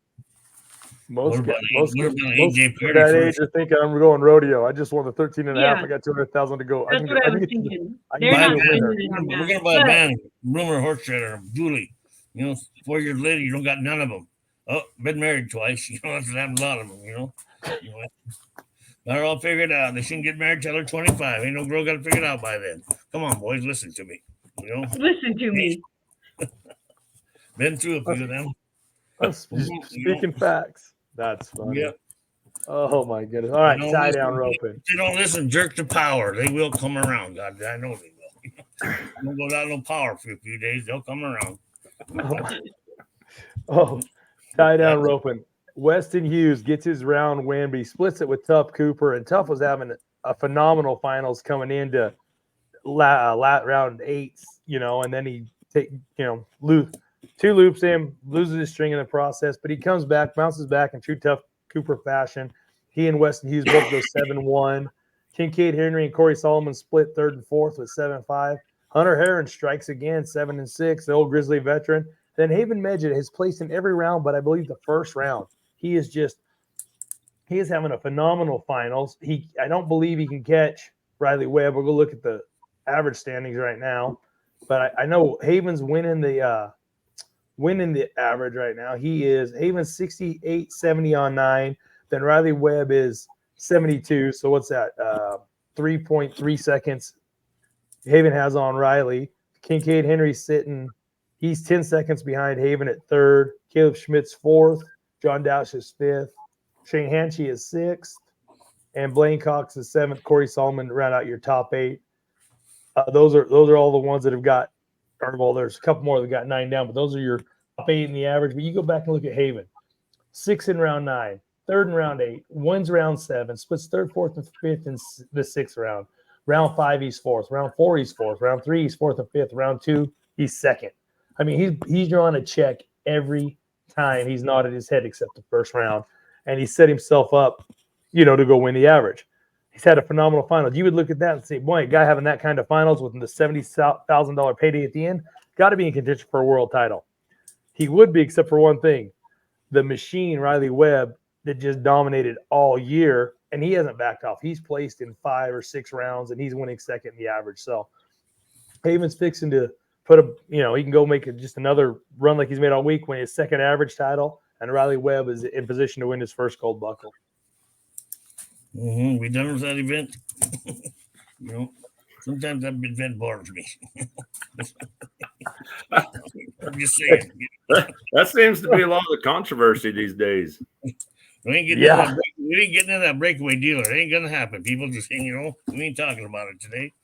B: Most kids that age are thinking, I'm going rodeo. I just won the 13 and a half. I got 200,000 to go.
A: That's what I was thinking.
C: They're not we're going to buy a band, rumor horse trader, Julie. 4 years later, you don't got none of them. Oh, been married twice. That's happened a lot of them, They're all figured out. They shouldn't get married till they're 25. Ain't no girl got to figure it out by then. Come on, boys, listen to me.
A: Listen to me.
C: Been through a few of them.
B: Speaking facts. That's funny.
C: Yeah.
B: Oh my goodness. All right, tie down roping.
C: If you don't listen, jerk to power. They will come around. God, I know they will. Don't go down no power for a few days. They'll come around.
B: Tie down roping. Weston Hughes gets his round win, but he splits it with Tough Cooper, and Tough was having a phenomenal finals coming into round 8, and then he two loops him, loses his string in the process, but he comes back, bounces back in true Tough Cooper fashion. He and Weston Hughes both go 7-1. Kincaid Henry and Corey Solomon split 3rd and 4th with 7-5. Hunter Heron strikes again, 7-6, the old Grizzly veteran. Then Haven Medjed has placed in every round, but I believe the first round. He is having a phenomenal finals. I don't believe he can catch Riley Webb. We'll go look at the average standings right now. But I know Haven's winning the average right now. Haven's 68-70 on 9. Then Riley Webb is 72. So what's that? 3.3 seconds Haven has on Riley. Kincaid Henry's he's 10 seconds behind Haven at 3rd. Caleb Schmidt's 4th. John Dausch is 5th. Shane Hanchey is 6th. And Blaine Cox is 7th. Corey Solomon round out your top 8. Those are all the ones that have got, there's a couple more that got 9 down, but those are your top 8 in the average. But you go back and look at Haven. 6 in round 9, 3rd in round 8, wins round 7, splits 3rd, 4th, and 5th in the 6th round. Round 5, he's 4th. Round 4, he's 4th. Round 3, he's 4th and 5th. Round 2, he's 2nd. I mean, he's drawing a check every time he's nodded his head except the first round. And he set himself up, to go win the average. He's had a phenomenal final. You would look at that and say, boy, a guy having that kind of finals with the $70,000 payday at the end, got to be in contention for a world title. He would be, except for one thing. The machine, Riley Webb, that just dominated all year, and he hasn't backed off. He's placed in 5 or 6 rounds, and he's winning 2nd in the average. So Haven's fixing to he can go make just another run like he's made all week, win his 2nd average title, and Riley Webb is in position to win his 1st gold buckle.
C: We done with that event. Sometimes that event bores me. I'm just saying.
D: That seems to be a lot of the controversy these days.
C: We ain't getting into that breakaway dealer. It ain't gonna happen. People just saying, we ain't talking about it today.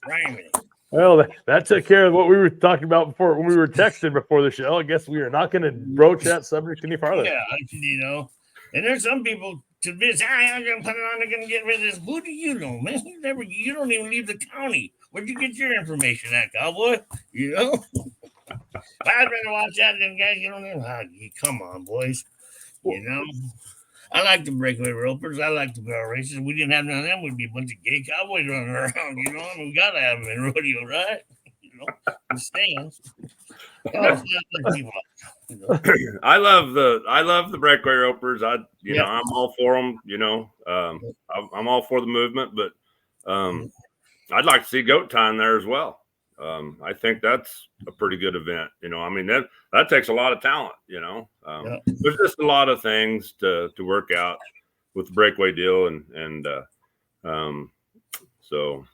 C: Rhyming.
B: Well, that took care of what we were talking about before when we were texting before the show. I guess we are not going to broach that subject any farther.
C: Yeah, and there's some people convinced, I'm going to put it on, they're going to get rid of this. Who do you know, man? You don't even leave the county. Where'd you get your information at, cowboy? I'd rather watch that than guys you don't even come on, boys. I like the breakaway ropers. I like the barrel races. We didn't have none of them. We'd be a bunch of gay cowboys running around, we got to have them in rodeo, right? The stands.
D: I love the breakaway ropers. I'm all for them. I'm all for the movement, but I'd like to see goat time there as well. I think that's a pretty good event. That takes a lot of talent. There's just a lot of things to work out with the breakaway deal, and so.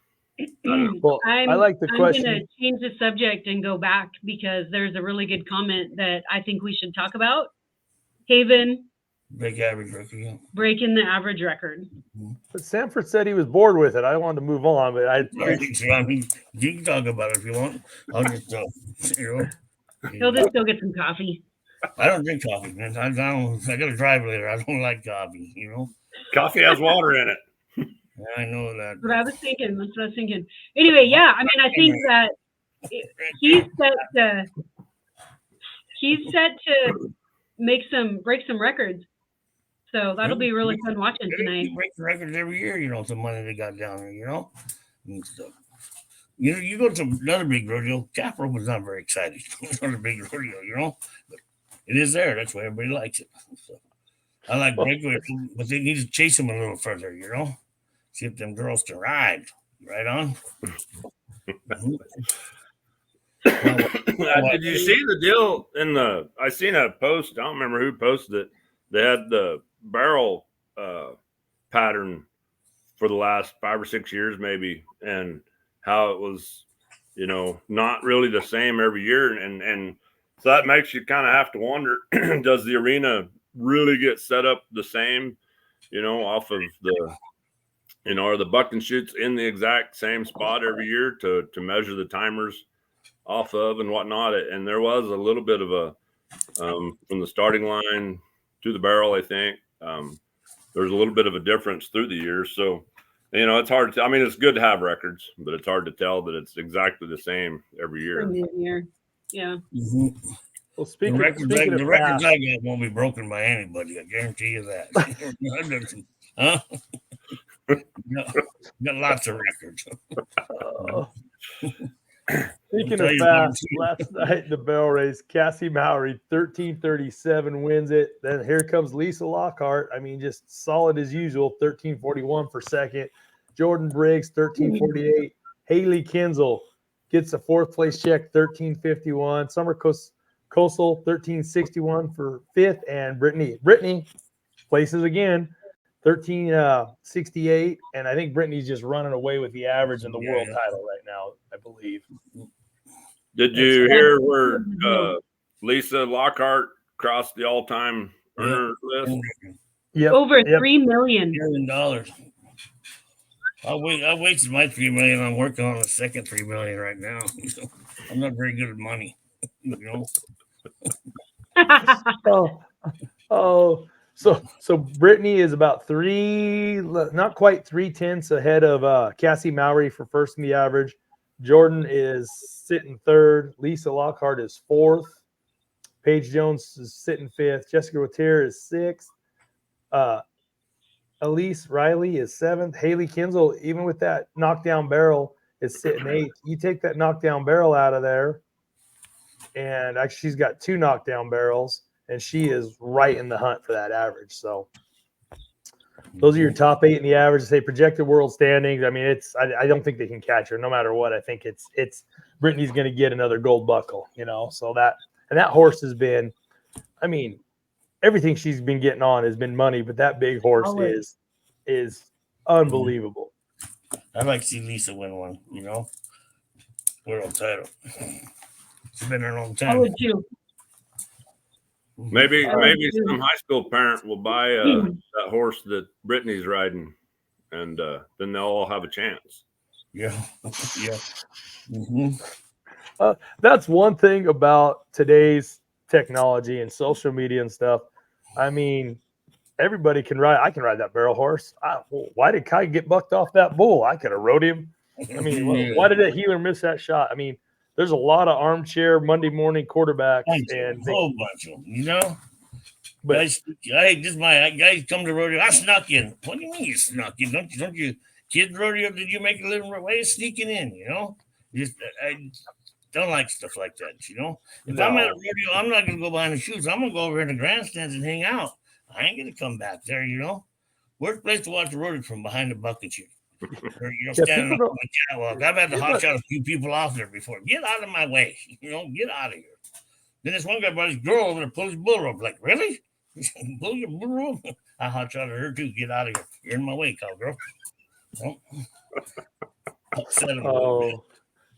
B: I like the question.
A: I'm going to change the subject and go back because there's a really good comment that I think we should talk about. Haven.
C: Breaking
A: the average record.
B: But Sanford said he was bored with it. I wanted to move on, but
C: you can talk about it if you want. I'll just
A: He'll just go get some coffee.
C: I don't drink coffee, man. I got to drive later. I don't like coffee.
D: Coffee has water in it.
C: Yeah, I know that.
A: That's what I was thinking. Anyway, I think that he's set to break some records. So that'll be really fun watching tonight.
C: They break records every year, you know, some money they got down there, you know. And stuff. You know, you go to another big rodeo. Calf rope was not very exciting. Another big rodeo, you know. But it is there. That's why everybody likes it. So I like breakaway, but they need to chase them a little further, you know. See if them girls can ride. Right on.
D: Did you see the deal in the? I seen a post. I don't remember who posted it. They had the barrel pattern for the last 5 or 6 years, maybe, and how it was, you know, not really the same every year, and so that makes you kind of have to wonder: does the arena really get set up the same? You know, off of the, you know, are the buck and shoots in the exact same spot every year to measure the timers off of and whatnot? And there was a little bit of a from the starting line to the barrel, I think there's a little bit of a difference through the years. So, you know, it's hard to, I mean, it's good to have records, but it's hard to tell that it's exactly the same every year.
A: Yeah.
C: Mm-hmm.
B: Well, speaking
C: the records
B: of
C: I got won't be broken by anybody. I guarantee you that. Huh? Got lots of records.
B: Speaking of fast, last night the barrel race, Cassie Mowry 13:37 wins it. Then here comes Lisa Lockhart. I mean, just solid as usual, 13:41 for second. Jordan Briggs 13:48. Haley Kinzel gets a fourth place check, 13:51. Summer Coastal 13:61 for fifth, and Brittany places again, 13:68, and I think Brittany's just running away with the average in the world title right now, I believe.
D: Did you hear where Lisa Lockhart crossed the all-time earner list?
A: Yep. Over $3 million.
C: I wasted my $3 million. I'm working on the second $3 million right now. I'm not very good at money, you know.
B: So Brittany is about not quite 3/10 ahead of Cassie Mowry for first in the average. Jordan is sitting third. Lisa Lockhart is fourth. Paige Jones is sitting fifth. Jessica Water is sixth. Elise Riley is seventh. Haley Kinzel, even with that knockdown barrel, is sitting eighth. You take that knockdown barrel out of there, and actually she's got 2 knockdown barrels, and she is right in the hunt for that average. So those are your top 8 in the average. Say projected world standings. I mean, I don't think they can catch her no matter what. I think it's Brittany's going to get another gold buckle, you know. So that horse has been, I mean, everything she's been getting on has been money, but that big horse is unbelievable.
C: I'd like to see Lisa win one, you know, world title. It's been there a long time.
A: I would too.
D: Maybe some high school parent will buy that horse that Brittany's riding, and then they'll all have a chance.
C: Yeah. Mm-hmm.
B: That's one thing about today's technology and social media and stuff. I mean, everybody can ride. I can ride that barrel horse. Why did Kai get bucked off that bull? I could have rode him. I mean, why did that healer miss that shot? I mean, there's a lot of armchair Monday morning quarterbacks, and
C: a whole bunch of them, you know. But guys come to rodeo. I snuck in. What do you mean you snuck in? Don't you kids rodeo? Did you make a living? Why are you sneaking in? You know, I don't like stuff like that. You know, if I'm at a rodeo, I'm not gonna go behind the chutes. I'm gonna go over in the grandstands and hang out. I ain't gonna come back there. You know, worst place to watch the rodeo from behind the bucket chute. Or, you know, standing up on the catwalk. I've had to hotshot a few people off there before. Get out of my way. You know, get out of here. Then this one guy brought his girl over there, pulled his bull rope. Like, really? Pull your bull rope? I hotshotted her too. Get out of here. You're in my way, cowgirl.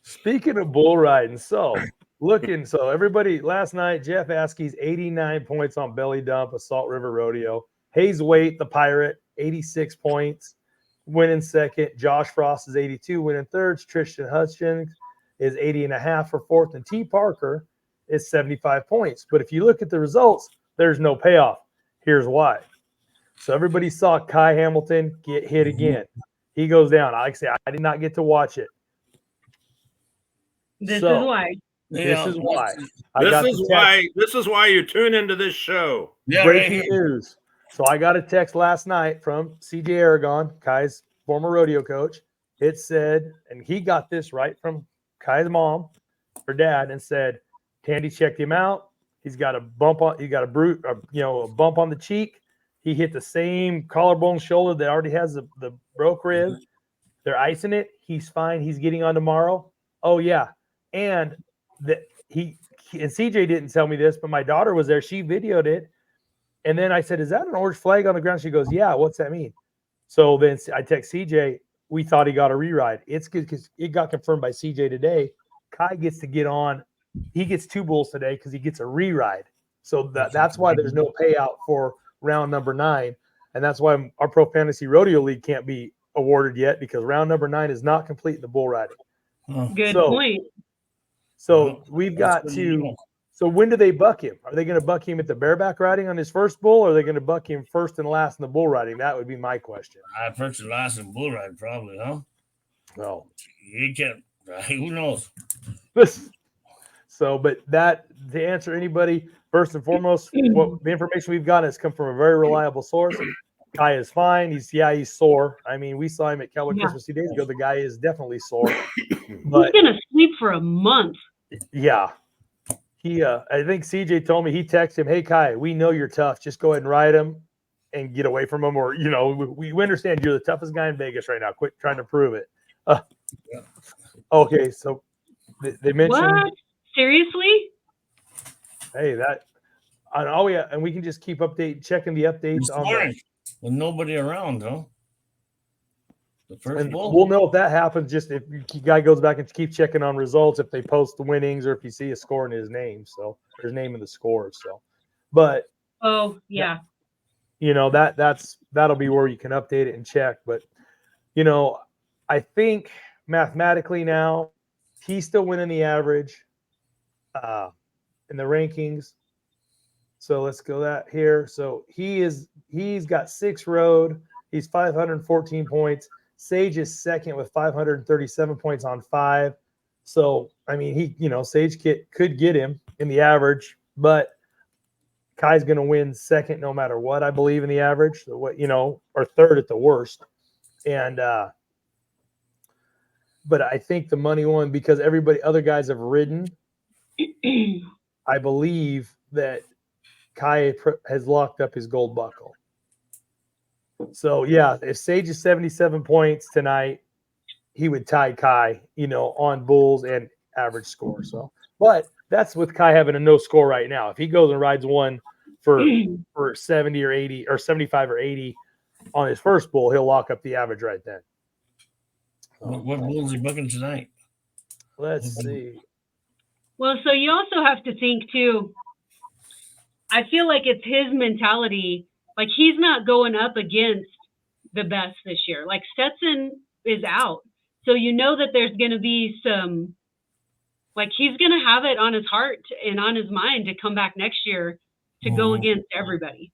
B: Speaking of bull riding, so everybody last night, Jeff Askey's 89 points on belly dump, Assault River Rodeo. Hayes Waite, the Pirate, 86 points. Winning second. Josh Frost is 82, winning third. Tristan Hutchins is 80.5 for fourth, and T. Parker is 75 points. But if you look at the results, there's no payoff. Here's why. So everybody saw Kai Hamilton get hit again. He goes down. Like I say, I did not get to watch it.
A: This is why.
B: This is why.
D: This is why you tune into this show.
B: Yeah, breaking news. So I got a text last night from CJ Aragon, Kai's former rodeo coach. It said, and he got this right from Kai's mom or dad, and said, Tandy checked him out. He's got a bump on, a bump on the cheek. He hit the same collarbone shoulder that already has the broke rib. They're icing it. He's fine. He's getting on tomorrow. Oh yeah. And and CJ didn't tell me this, but my daughter was there. She videoed it. And then I said, is that an orange flag on the ground? She goes, yeah. What's that mean? So then I text CJ. We thought he got a re-ride. It's good because it got confirmed by CJ today. Kai gets to get on. He gets 2 bulls today because he gets a re-ride. So that's why there's no payout for round number 9. And that's why our Pro Fantasy Rodeo League can't be awarded yet, because round number 9 is not complete in the bull riding.
A: Good point.
B: So we've got to. So when do they buck him? Are they going to buck him at the bareback riding on his first bull, or are they going to buck him first and last in the bull riding? That would be my question.
C: First and last in bull riding, probably, huh?
B: No.
C: You can't. Who knows?
B: So, but that, to answer anybody, first and foremost, what the information we've got has come from a very reliable source. Kai is fine. He's sore. I mean, we saw him at Cowboy Christmas 2 days ago. The guy is definitely sore. But
A: he's gonna sleep for a month.
B: Yeah. I think CJ told me, he texted him, hey Kai, we know you're tough. Just go ahead and ride him and get away from him. Or, we understand you're the toughest guy in Vegas right now. Quit trying to prove it. Okay. So they mentioned.
A: What? Seriously?
B: Hey, and we can just keep checking the updates on
C: with nobody around, huh? The first bull.
B: We'll know if that happens just if the guy goes back and keeps checking on results, if they post the winnings or if you see a score in his name. So his name in the scores. So, but
A: oh yeah,
B: that'll be where you can update it and check. But I think mathematically now he's still winning the average in the rankings. So let's go that here. So he's got 6 road. He's 514 points. Sage is second with 537 points on 5. So, I mean, Sage could get him in the average, but Kai's going to win second no matter what, I believe, in the average, or third at the worst. And, but I think the money one, because other guys have ridden, I believe that Kai has locked up his gold buckle. So yeah, if Sage is 77 points tonight, he would tie Kai, on bulls and average score. So, but that's with Kai having a no score right now. If he goes and rides one for 70 or 80 or 75 or 80 on his first bull, he'll lock up the average right then.
C: What bulls are he booking tonight?
B: Let's see.
A: Well, so you also have to think too. I feel like it's his mentality. Like, he's not going up against the best this year. Like, Stetson is out. So that there's going to be some, like, he's going to have it on his heart and on his mind to come back next year to go against everybody.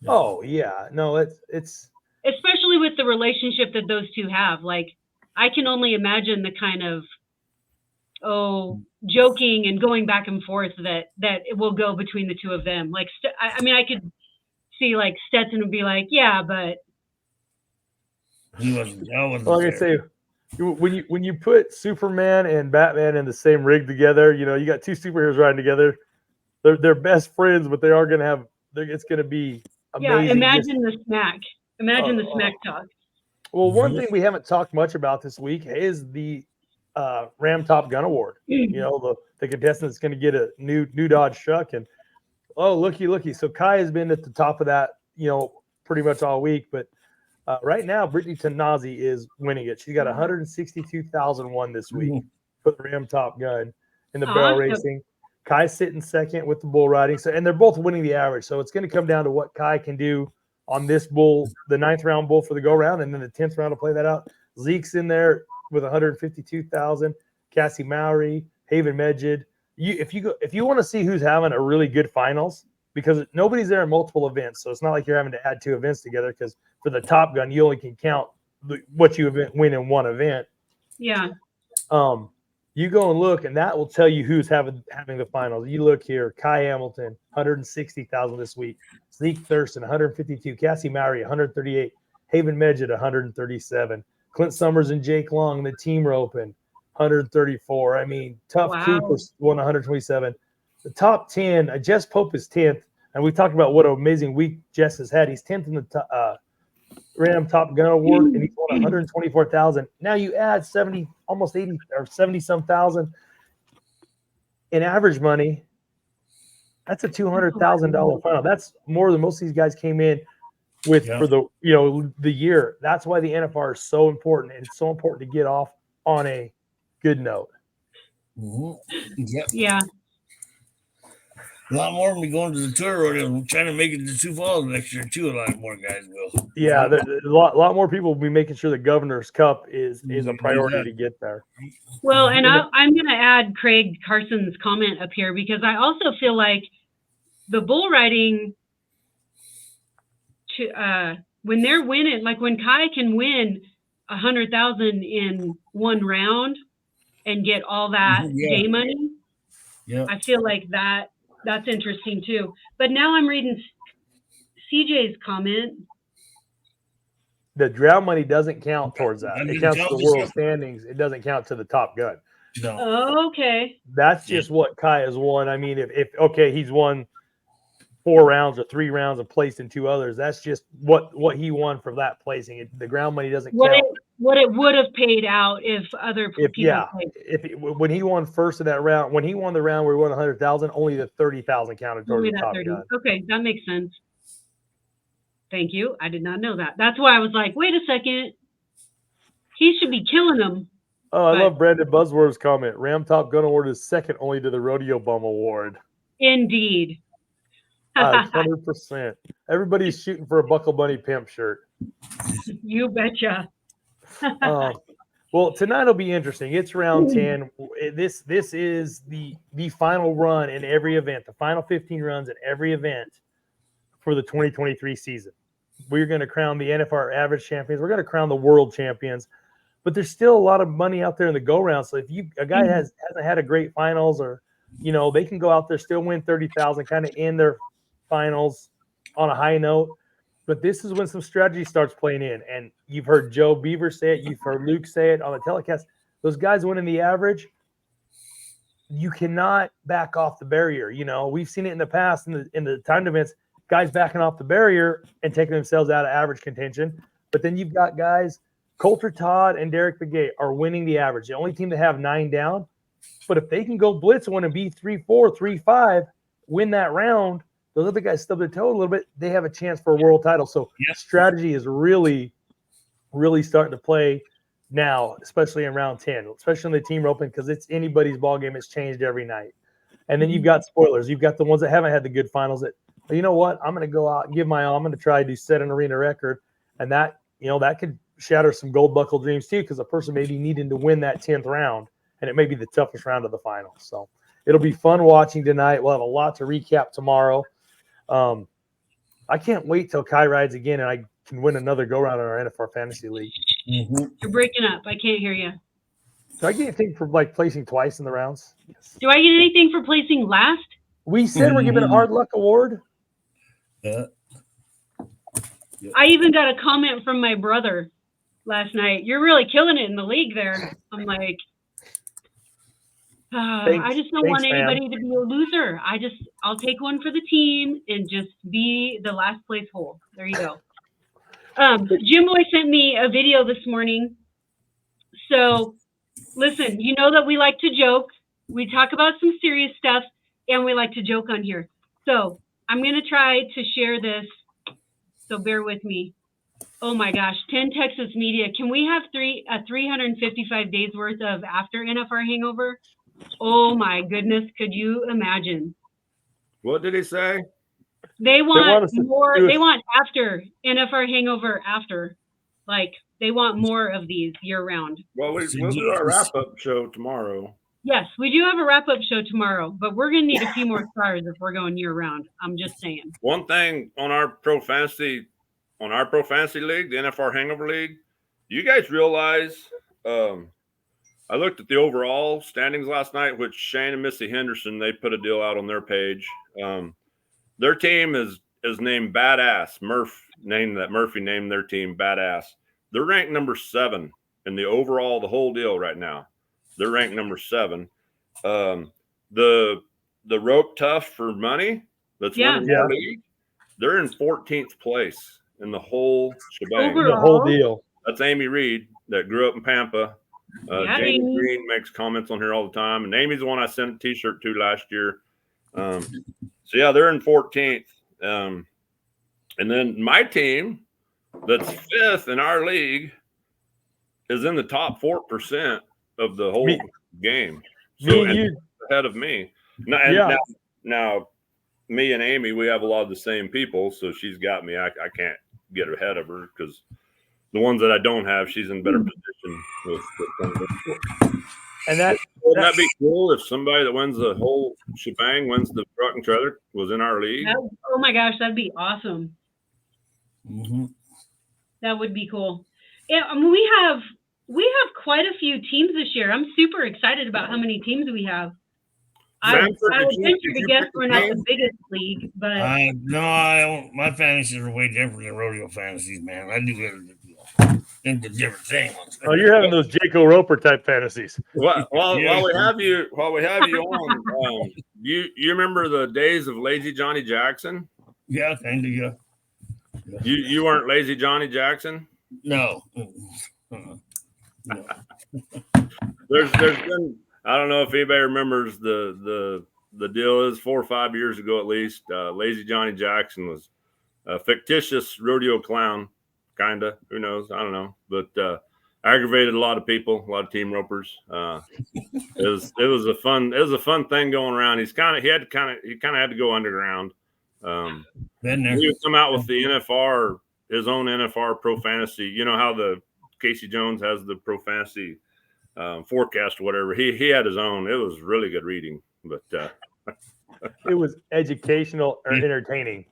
B: Oh, yeah. No, it's
A: especially with the relationship that those two have. Like, I can only imagine the kind of, joking and going back and forth that it will go between the two of them. Like, I mean, I could see like Stetson would be like, yeah, but
C: he wasn't.
B: Like I say, when you put Superman and Batman in the same rig together, you got 2 superheroes riding together. They're best friends, but they are going to have. It's going to be amazing.
A: Yeah, imagine the smack. Imagine the smack talk.
B: Well, one thing we haven't talked much about this week is the Ram Top Gun Award. The contestant that's going to get a new Dodge truck, and looky. So Kai has been at the top of that, pretty much all week. But right now, Brittany Tanazi is winning it. She's got 162,001 this week for the Ram Top Gun in the barrel racing. Kai's sitting second with the bull riding. So, and they're both winning the average. So it's going to come down to what Kai can do on this bull, the 9th round bull for the go round, and then the 10th round to play that out. Zeke's in there with 152,000. Cassie Mowry, Haven Medjid. If you want to see who's having a really good finals, because nobody's there in multiple events, so it's not like you're having to add 2 events together. Because for the Top Gun, you only can count what you win in one event.
A: Yeah.
B: You go and look, and that will tell you who's having the finals. You look here: Kai Hamilton, 160,000 this week; Zeke Thurston, 152; Cassie Mowry, 138; Haven Medjed, 137; Clint Summers and Jake Long in the team roping, 134. I mean, Tough Cooper won 127. The top 10, Jess Pope is 10th, and we talked about what an amazing week Jess has had. He's 10th in the Ram Top Gun Award, and he's won 124,000. Now you add 70, almost 80 or 70 some thousand in average money. That's a $200,000 final. That's more than most of these guys came in with for the the year. That's why the NFR is so important, and it's so important to get off on a good note.
C: Yep.
A: Yeah.
C: A lot more when we go into the tour rodeo. We're trying to make it to Sioux Falls next year too. A lot more guys will.
B: Yeah, a lot more people will be making sure the Governor's Cup is a priority to get there.
A: Well, and I'm going to add Craig Carson's comment up here, because I also feel like the bull riding, when they're winning, like when Kai can win 100,000 in one round and get all that day money, I feel like that's interesting too. But now I'm reading CJ's comment.
B: The drown money doesn't count towards that. It counts to the world standings. It doesn't count to the Top Gun.
C: No.
A: Oh, okay.
B: That's just what Kai has won. I mean, if he's won 4 rounds or 3 rounds and placed in 2 others, that's just what he won from that placing. The ground money doesn't count.
A: What it would have paid out if other people played.
B: When he won first in that round, when he won the round where he won 100,000, only the 30,000 counted towards the Top Gun.
A: Okay, that makes sense. Thank you. I did not know that. That's why I was like, wait a second. He should be killing them.
B: Oh, I love Brandon Buzzword's comment. Ram Top Gun Award is second only to the Rodeo Bum Award.
A: Indeed.
B: 100%. Everybody's shooting for a Buckle Bunny pimp shirt.
A: You betcha.
B: Well, tonight will be interesting. It's round 10. This is the final run in every event, the final 15 runs in every event for the 2023 season. We're going to crown the NFR average champions. We're going to crown the world champions. But there's still a lot of money out there in the go-round. So if a guy hasn't had a great finals, or they can go out there, still win 30,000, kind of end their finals on a high note. But this is when some strategy starts playing in. And you've heard Joe Beaver say it. You've heard Luke say it on the telecast. Those guys winning the average, you cannot back off the barrier. We've seen it in the past in the timed events, guys backing off the barrier and taking themselves out of average contention. But then you've got guys, Coulter Todd and Derek Begay are winning the average. The only team to have 9 down. But if they can go blitz one and be 3-4, 3-5, win that round, those other guys stub their toe a little bit, they have a chance for a world title. So strategy is really, really starting to play now, especially in round 10, especially in the team roping, because it's anybody's ball game. It's changed every night. And then you've got spoilers. You've got the ones that haven't had the good finals that, you know what, I'm going to go out and give my all. I'm going to try to set an arena record. And that, that could shatter some gold buckle dreams too, because a person may be needing to win that 10th round, and it may be the toughest round of the final. So it'll be fun watching tonight. We'll have a lot to recap tomorrow. I can't wait till Kai rides again and I can win another go-round in our NFR Fantasy League.
A: You're breaking up. I can't hear you.
B: Do I get anything for placing twice in the rounds? Yes.
A: Do I get anything for placing last?
B: We said we're giving a hard luck award.
A: I even got a comment from my brother last night. You're really killing it in the league there. I'm like, I just don't want anybody to be a loser. I'll take one for the team and just be the last place hole. There you go. Jim Boy sent me a video this morning. So listen, you know that we like to joke. We talk about some serious stuff and we like to joke on here. So I'm going to try to share this. So bear with me. Oh my gosh, 10 Texas Media. Can we have 355 days worth of after NFR Hangover? Oh my goodness, could you imagine?
D: What did he say?
A: They want more. They want after NFR Hangover after. Like, they want more of these year round.
D: Well, we'll do our wrap-up show tomorrow.
A: Yes, we do have a wrap-up show tomorrow, but we're going to need a few more stars if we're going year round. I'm just saying.
D: One thing on our Pro Fantasy League, the NFR Hangover League, you guys realize I looked at the overall standings last night, which Shane and Missy Henderson, they put a deal out on their page. Their team is named Badass. Murphy named their team Badass. They're ranked number 7 in the overall, the whole deal right now. They're ranked number 7. The Rope Tough for Money that's winning our league, they're in 14th place in the whole shebang.
A: Overall?
B: The whole deal.
D: That's Amy Reed that grew up in Pampa. Jamie
A: Amy.
D: Green makes comments on here all the time, and Amy's the one I sent a T-shirt to last year. So yeah, they're in 14th. And then my team, that's 5th in our league, is in the top 4% of the whole game. So ahead of me. Now, me and Amy, we have a lot of the same people, so she's got me. I can't get ahead of her because the ones that I don't have, she's in better position with
B: and
D: wouldn't that be cool if somebody that wins the whole shebang, wins the truck and trailer, was in our league?
A: Oh my gosh, that'd be awesome.
C: Mm-hmm.
A: That would be cool. Yeah, I mean, we have quite a few teams this year. I'm super excited about how many teams we have. I would venture to guess we're not the biggest league, but
C: no, I don't. My fantasies are way different than rodeo fantasies, man. I do think the different thing.
B: Oh, you're having those Jaco Roper type fantasies.
D: While we have you on, you remember the days of Lazy Johnny Jackson?
C: Yeah, kind of. Yeah.
D: You weren't Lazy Johnny Jackson?
C: No.
D: No. There's been, I don't know if anybody remembers the deal is 4 or 5 years ago at least. Lazy Johnny Jackson was a fictitious rodeo clown, kinda. Who knows? I don't know, but aggravated a lot of people, a lot of team ropers. It was a fun thing going around. He kind of had to go underground. He would come out with the NFR, his own NFR Pro Fantasy. You know how the Casey Jones has the Pro Fantasy forecast or whatever. He had his own. It was really good reading, but
B: it was educational or entertaining.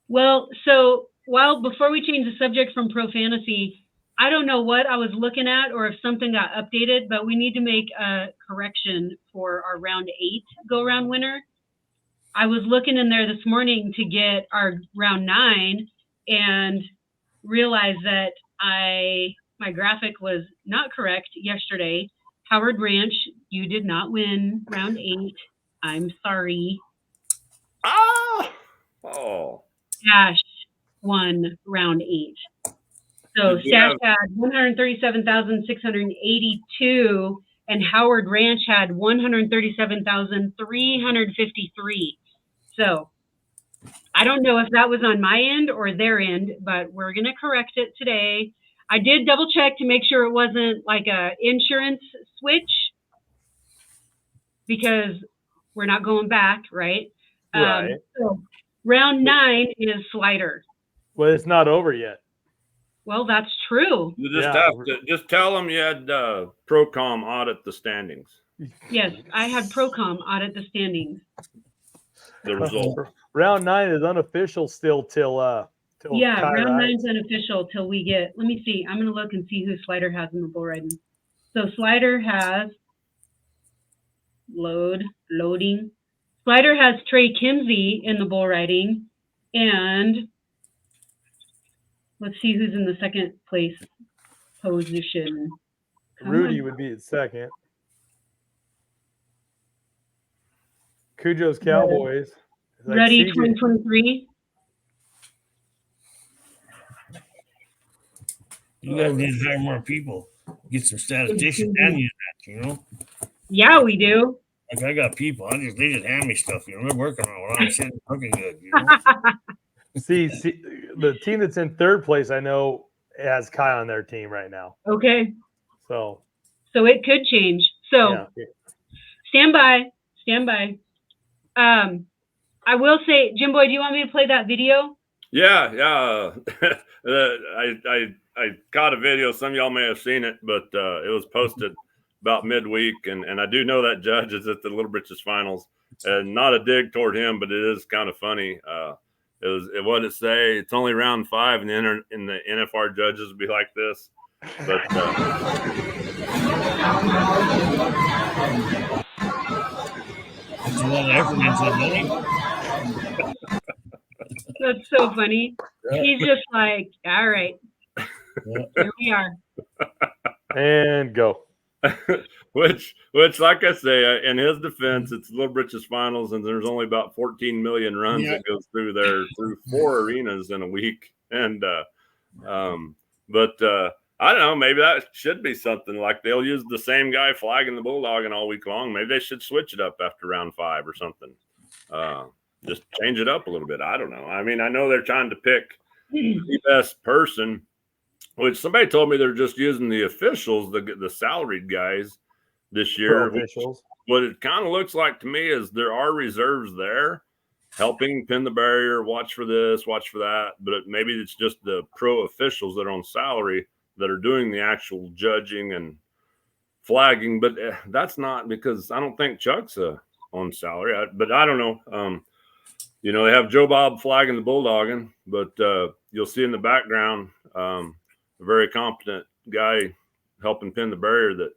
A: Well, so before we change the subject from Pro Fantasy, I don't know what I was looking at or if something got updated, but we need to make a correction for our round 8 go-around winner. I was looking in there this morning to get our round 9 and realized that my graphic was not correct yesterday. Howard Ranch, you did not win round 8. I'm sorry.
D: Oh.
A: Stash won round 8. So Stash had 137,682 and Howard Ranch had 137,353. So I don't know if that was on my end or their end, but we're going to correct it today. I did double check to make sure it wasn't like a insurance switch because we're not going back, right?
B: Right.
A: So round 9 is slider.
B: Well, it's not over yet.
A: Well, that's true.
D: You just have to just tell them you had Procom audit the standings.
A: Yes, I had Procom audit the standings.
D: The result.
B: Round 9 is unofficial still till
A: round 9 is unofficial till we get. Let me see. I'm going to look and see who Slider has in the bull riding. So Slider has loading. Slider has Trey Kimsey in the bull riding, and let's see who's in the second place position.
B: Rudy would be at second. Cujo's Cowboys.
A: Like Ready 2023.
C: You guys need to hire more people. Get some statisticians and use that, you know?
A: Yeah, we do.
C: Like I got people. They just hand me stuff, you know. They're working on it while I'm sitting looking good, you know.
B: See, the team that's in third place, I know, has Kai on their team right now.
A: Okay.
B: So
A: it could change. So stand by. I will say, Jim Boy, do you want me to play that video?
D: Yeah. I caught a video. Some of y'all may have seen it, but it was posted about midweek, and I do know that judge is at the Little Britches Finals, and not a dig toward him, but it is kind of funny. What did it say? It's only round 5, and the NFR judges would be like this. But
C: That's a lot of effort into it, buddy.
A: That's so funny.
C: Yeah.
A: He's just like, all right,
C: Yeah.
A: here we are.
B: And go.
D: which, like I say, in his defense, it's Little Britches finals, and there's only about 14 million runs that goes through there through 4 arenas in a week. And I don't know, maybe that should be something like they'll use the same guy flagging the bulldogging all week long. Maybe they should switch it up after round 5 or something. Just change it up a little bit. I don't know. I mean, I know they're trying to pick the best person, which somebody told me they're just using the officials, the salaried guys this year.
B: Officials.
D: What it kind of looks like to me is there are reserves there helping pin the barrier, watch for this, watch for that. But maybe it's just the pro officials that are on salary that are doing the actual judging and flagging. But that's not because I don't think Chuck's on salary. But I don't know. They have Joe Bob flagging the bulldogging, but you'll see in the background a very competent guy helping pin the barrier that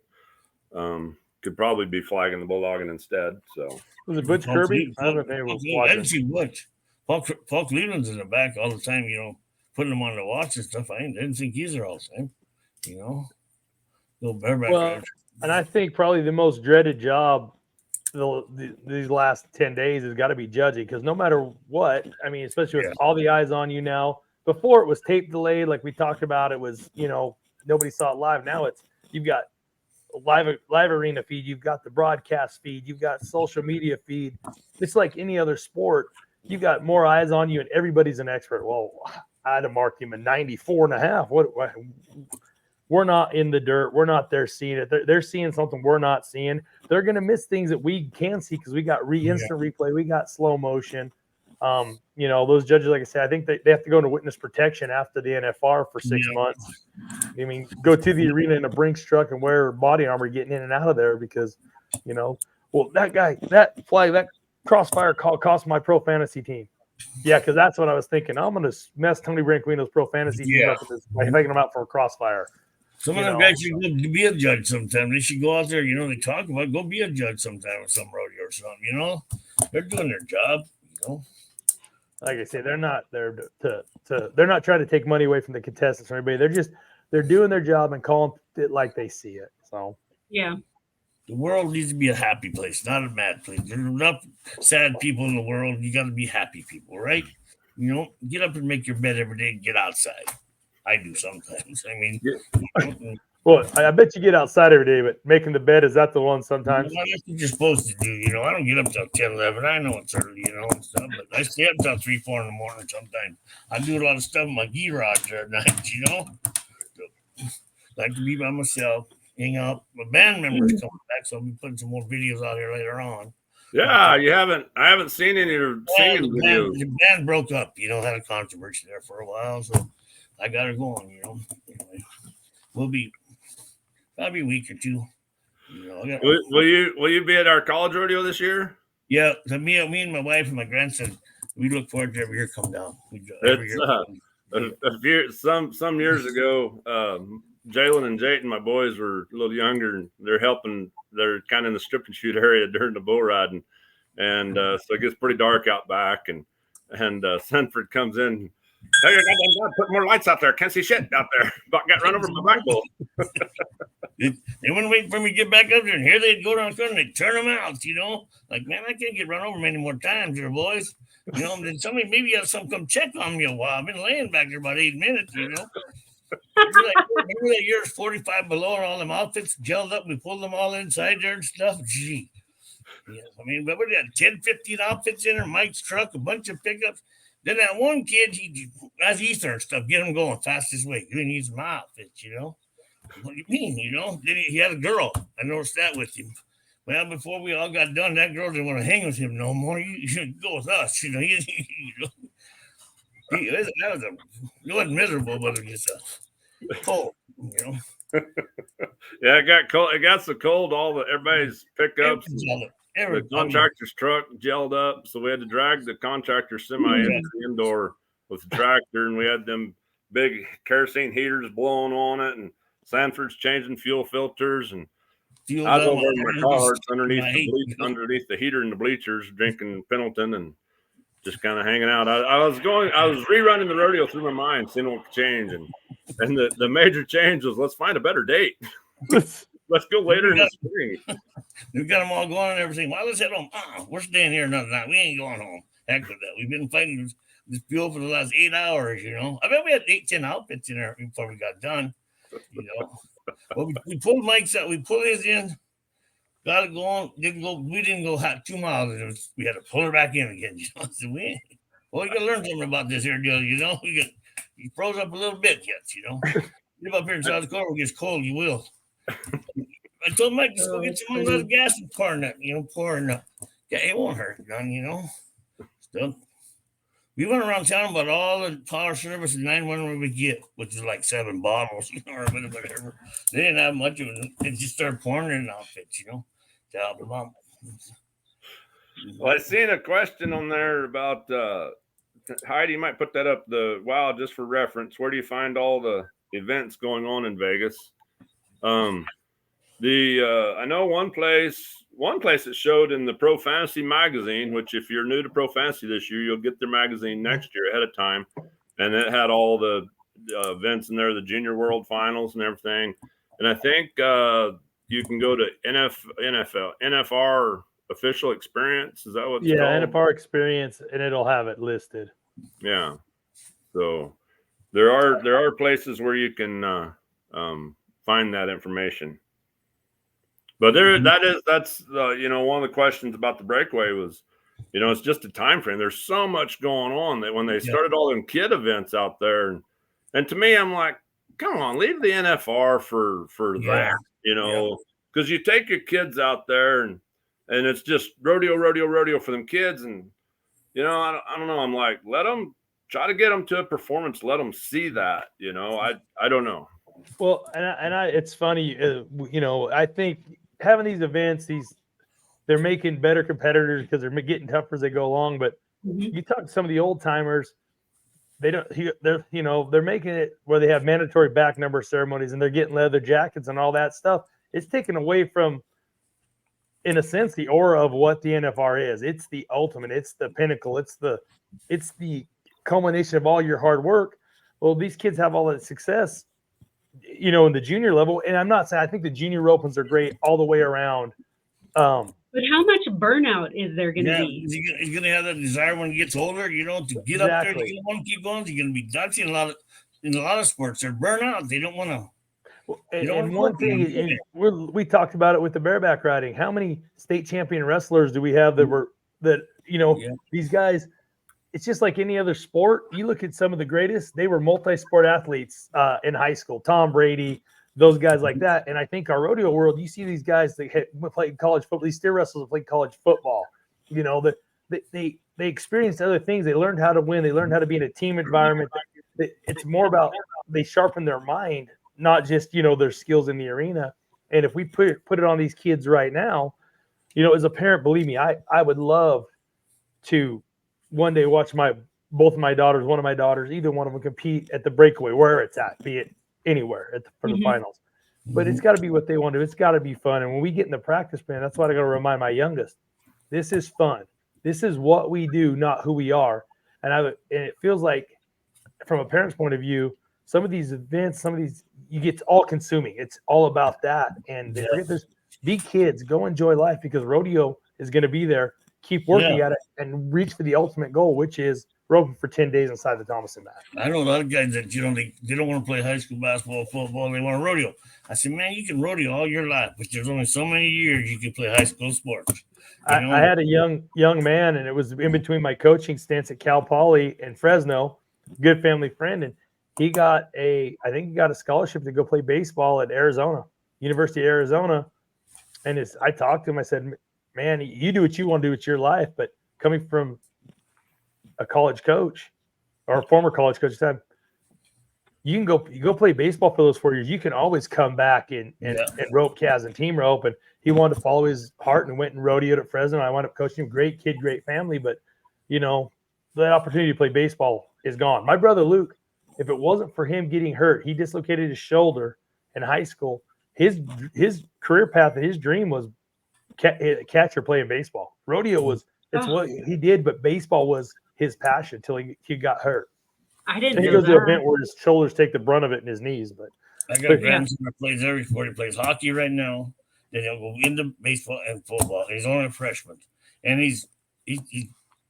D: could probably be flagging the bulldogging instead. So
B: was it Butch Kirby? I
C: didn't see Butch. Paul Cleveland's in the back all the time, putting them on the watch and stuff. I didn't think he's there all the time, Little bareback.
B: Well, and I think probably the most dreaded job these last 10 days has got to be judging, because no matter what, I mean, especially with all the eyes on you now. Before it was tape delayed, like we talked about, it was, nobody saw it live. Now you've got live arena feed, you've got the broadcast feed, you've got social media feed. It's like any other sport. You've got more eyes on you and everybody's an expert. Well, I had to mark him a 94.5. What? We're not in the dirt. We're not there seeing it. They're seeing something we're not seeing. They're going to miss things that we can see because we got instant replay. We got slow motion. Those judges, like I said, I think they have to go into witness protection after the NFR for 6 months. I mean, go to the arena in a Brinks truck and wear body armor getting in and out of there because, that crossfire call cost my pro fantasy team. Yeah, because that's what I was thinking. I'm going to mess Tony Branquinho's pro fantasy team up with this by taking them out for a crossfire.
C: Some of them guys should go be a judge sometime. They should go out there, they talk about go be a judge sometime with some rodeo or something, They're doing their job,
B: Like I say, they're not there they're not trying to take money away from the contestants or anybody. They're doing their job and calling it like they see it. So
A: yeah.
C: The world needs to be a happy place, not a mad place. There's enough sad people in the world. You got to be happy people, right? Get up and make your bed every day and get outside. I do sometimes. I mean,
B: well, I bet you get outside every day, but making the bed, is that the one sometimes?
C: That's what you're supposed to do. I don't get up till 10, 11. I know it's early, and stuff, but I stay up till 3, 4 in the morning sometimes. I do a lot of stuff in my garage at night, Like to be by myself, hang out. My band members coming back, so I'll be putting some more videos out here later on.
D: Yeah, I haven't seen any of your singing videos.
C: The band broke up, had a controversy there for a while, so I got her going, Anyway, we'll be probably a week or two.
D: Will you be at our college rodeo this year?
C: Yeah, me and my wife and my grandson, we look forward to every year come down.
D: Some years ago, Jalen and Jayton, my boys, were a little younger, and they're kind of in the strip and shoot area during the bull riding, and so it gets pretty dark out back, and Sanford comes in. Hey, God, put more lights out there. Can't see shit out there. Got run over by black bull.
C: They wouldn't wait for me to get back up there, and here they'd go down the and they'd turn them out, Like, man, I can't get run over many more times here, boys. Then somebody maybe have some come check on me a while. I've been laying back there about 8 minutes, Remember that year's 45 below and all them outfits gelled up? We pulled them all inside there and stuff. Gee. Yeah, I mean, but we had 10, 15 outfits in there, Mike's truck, a bunch of pickups. Then that one kid, as Easter and stuff, get him going fastest way. He needs my outfits, What do you mean, Then he had a girl. I noticed that with him. Well, before we all got done, that girl didn't want to hang with him no more. You should go with us, It wasn't miserable, but it was just cold,
D: Yeah, it got cold. It got so cold. Everybody's pickups. The contractor's truck gelled up, so we had to drag the contractor semi into the indoor with the tractor, and we had them big kerosene heaters blowing on it, and Sanford's changing fuel filters, and
C: Fuel
D: I was
C: down
D: over in my car underneath
C: my
D: underneath the heater in the bleachers, drinking Pendleton and just kind of hanging out. I was rerunning the rodeo through my mind, seeing what could change, and the major change was, let's find a better date. Let's go later in the spring.
C: We've got them all going and everything. Well, let's head home. We're staying here another night. We ain't going home. Heck with that. We've been fighting this fuel for the last 8 hours, you know. I bet we had 8-10 outfits in there before we got done, you know. Well, we pulled Mike's out. We pulled his in. Got it going. We didn't go 2 miles. We had to pull her back in again. You know, so we got to learn something about this here deal. You know, he froze up a little bit yet. You know, live up here in South Dakota, when it gets cold, you will. I told Mike, just go get some little gas and pour in. Yeah, it won't hurt none. You know. So we went around town about all the power service and 911 we get, which is like 7 bottles, you know, or whatever. They didn't have much of it. They just started pouring in outfits, you know.
D: Well, I seen a question on there about Heidi. Might put that up just for reference. Where do you find all the events going on in Vegas? I know one place that showed in the Pro Fantasy magazine, which if you're new to Pro Fantasy this year, you'll get their magazine next year ahead of time, and it had all the events in there, the Junior World Finals and everything. And I think you can go to NFR official experience. Is that what it's called?
B: NFR experience, and it'll have it listed.
D: Yeah. So there are places where you can find that information. But that's one of the questions about the breakaway was, you know, it's just a time frame. There's so much going on that when they started all them kid events out there, and to me, I'm like, come on, leave the NFR for that, you know, because you take your kids out there and it's just rodeo for them kids, and you know, I don't know. I'm like, let them try to get them to a performance. Let them see that, you know. I don't know.
B: Well, it's funny, you know. I think having these events, they're making better competitors because they're getting tougher as they go along. But you talk to some of the old timers, they're making it where they have mandatory back number ceremonies and they're getting leather jackets and all that stuff. It's taken away from, in a sense, the aura of what the NFR is. It's the ultimate. It's the pinnacle. It's the culmination of all your hard work. Well, these kids have all that success, you know, in the junior level. And I'm not saying, I think the junior opens are great all the way around.
A: But how much burnout is there going to be?
C: He's going to have that desire when he gets older, you know, to get up there. He's going to want to keep going. He's going to be dancing in a lot of sports. They're burnout. They don't want to.
B: And one thing, we talked about it with the bareback riding. How many state champion wrestlers do we have these guys? It's just like any other sport. You look at some of the greatest, they were multi-sport athletes in high school. Tom Brady, those guys like that. And I think our rodeo world, you see these guys that played college football, these steer wrestlers that played college football. You know, that they experienced other things. They learned how to win. They learned how to be in a team environment. It's more about they sharpen their mind, not just, you know, their skills in the arena. And if we put it on these kids right now, you know, as a parent, believe me, I would love to one day watch one of my daughters, either one of them compete at the breakaway, wherever it's at, be it anywhere for the finals. But it's got to be what they want to do. It's got to be fun. And when we get in the practice, man, that's what I got to remind my youngest. This is fun. This is what we do, not who we are. And it feels like, from a parent's point of view, some of these events, you get all consuming. It's all about that. And be kids, go enjoy life, because rodeo is going to be there. Keep working at it and reach for the ultimate goal, which is roping for 10 days inside the Thomason mat.
C: I know a lot of guys that, you know, they don't want to play high school basketball, football. They want to rodeo. I said, man, you can rodeo all your life, but there's only so many years you can play high school sports.
B: I had a young man, and it was in between my coaching stints at Cal Poly and Fresno, good family friend, and he got a scholarship to go play baseball at University of Arizona. And I talked to him. I said, man, you do what you want to do with your life, but coming from a college coach or a former college coach, you can go play baseball for those 4 years. You can always come back and rope calves and team rope. And he wanted to follow his heart and went and rodeoed at Fresno. I wound up coaching him. Great kid, great family. But, you know, that opportunity to play baseball is gone. My brother Luke, if it wasn't for him getting hurt, he dislocated his shoulder in high school, his career path, his dream was catcher playing baseball. Rodeo was what he did, but baseball was his passion till he got hurt.
A: I didn't
B: and he
A: know
B: goes to an
A: that.
B: event where his shoulders take the brunt of it and his knees. But
C: I got a grandson that plays every sport. He plays hockey right now. Then he'll go into baseball and football. He's only a freshman, and he's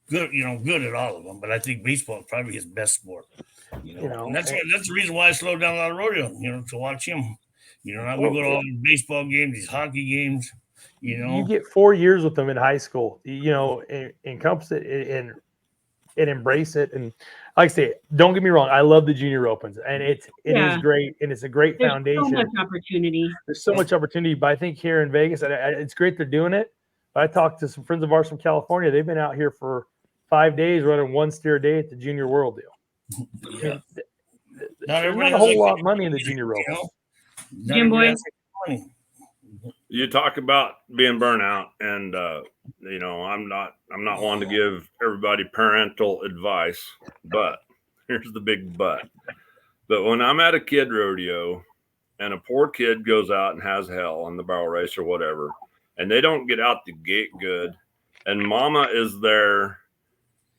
C: good, good at all of them. But I think baseball is probably his best sport. And that's the reason why I slowed down a lot of rodeo. To watch him. We go to all these baseball games, these hockey games.
B: You get 4 years with them in high school. Encompass it and embrace it. And like I say, don't get me wrong, I love the junior opens, and it is great, and it's a great foundation.
A: There's so much opportunity.
B: There's so much opportunity, but I think here in Vegas, it's great they're doing it. But I talked to some friends of ours from California. They've been out here for 5 days running one steer a day at the Junior World deal.
C: Yeah.
B: There's not a whole lot of money in the junior opens.
A: Jim Boy.
D: You talk about being burnout, and I'm not one to give everybody parental advice, but here's the big but. But when I'm at a kid rodeo and a poor kid goes out and has hell in the barrel race or whatever, and they don't get out the gate good, and mama is there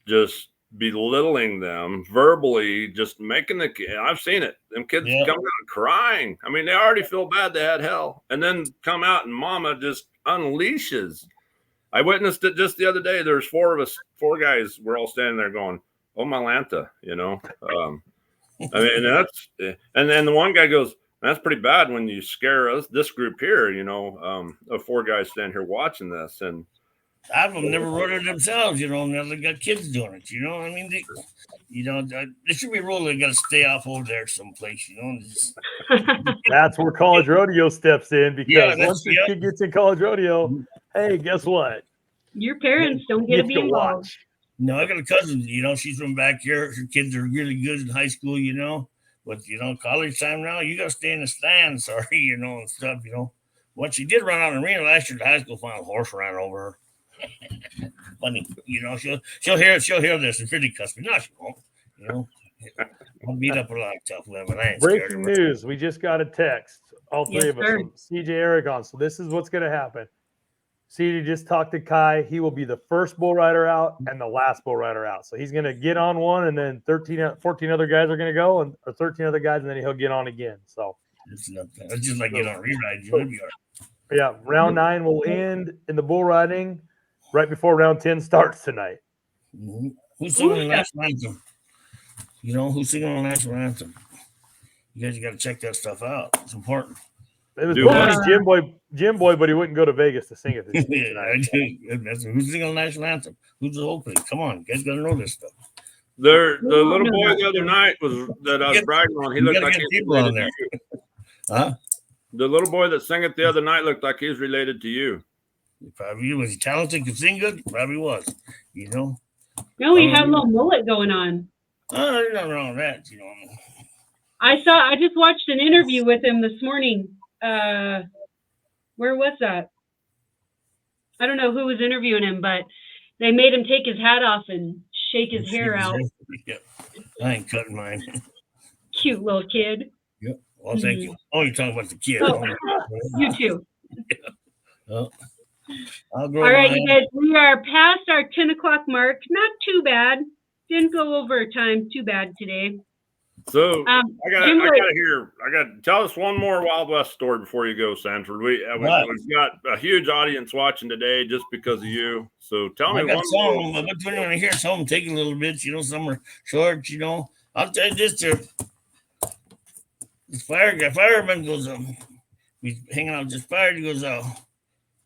D: just belittling them verbally, just making the kid. I've seen it. Them kids come out crying. I mean, they already feel bad they had hell, and then come out and mama just unleashes. I witnessed it just the other day. There's 4 of us, 4 guys. We're all standing there going, "Oh, my Lanta," I mean, and then the one guy goes, "That's pretty bad when you scare us, this group here, of 4 guys standing here watching this." And
C: I've never wrote it themselves, now they got kids doing it, I mean, there should be a rule they got to stay off over there someplace,
B: That's where college rodeo steps in, because once the kid gets in college rodeo, hey, guess what?
A: Your parents don't get to be involved.
C: No, I got a cousin, she's from back here. Her kids are really good in high school, but, college time now, you got to stay in the stands, sorry, and stuff, What she did run out in the arena last year, the high school final horse ran over her. Funny, she'll hear this and pretty cuss me. No, she won't. I'll beat up a lot of tough women. I ain't
B: Breaking news: we just got a text, all 3 of us, from CJ Aragon. So this is what's going to happen. CJ just talked to Kai. He will be the first bull rider out and the last bull rider out. So he's going to get on one, and then 14 other guys are going to go, or 13 other guys, and then he'll get on again. So
C: it's just like get on a reride.
B: Yeah, round 9 will end in the bull riding right before round 10 starts tonight.
C: Mm-hmm. Who's singing the national anthem? Who's singing the national anthem? You guys got to check that stuff out. It's important.
B: It was Jim Boy, but he wouldn't go to Vegas to sing it.
C: Who's singing the national anthem? Who's the opening? Come on, you guys got to know this stuff.
D: The little boy the other night that I was bragging on. He looked like he's related to you.
C: Huh?
D: The little boy that sang it the other night looked like he was related to you.
C: Probably was he talented, could sing good? Probably was.
A: No, he had a little mullet going on.
C: There's nothing wrong with that.
A: I just watched an interview with him this morning. Where was that? I don't know who was interviewing him, but they made him take his hat off and shake his hair out.
C: Yeah. I ain't cutting mine.
A: Cute little kid.
C: Yep. Well, thank you. Oh, you're talking about the kid.
A: Oh, you too.
C: Yeah. Oh.
A: All right, you guys, we are past our 10 o'clock mark. Not too bad. Didn't go over time too bad today.
D: So I gotta tell us one more Wild West story before you go, Sanford. We've got a huge audience watching today just because of you. So tell me one more.
C: I'm going to hear some of them take a little bit, some are short, I'll tell you this, this fireman goes, he's hanging out with this fire, he goes,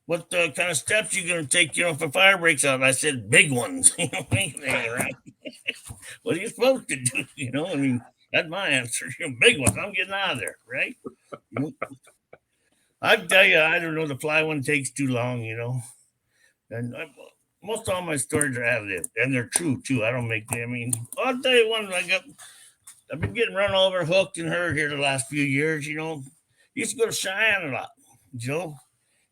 C: what kind of steps you going to take, if a fire breaks out? I said, big ones. What are you supposed to do? I mean, that's my answer. Big ones. I'm getting out of there, right? I tell you, I don't know. The fly one takes too long, And most of all my stories are ad-lib, and they're true too. I don't make them. I mean, I'll tell you one. I've been getting run over, hooked, and hurt here the last few years. Used to go to Cheyenne a lot,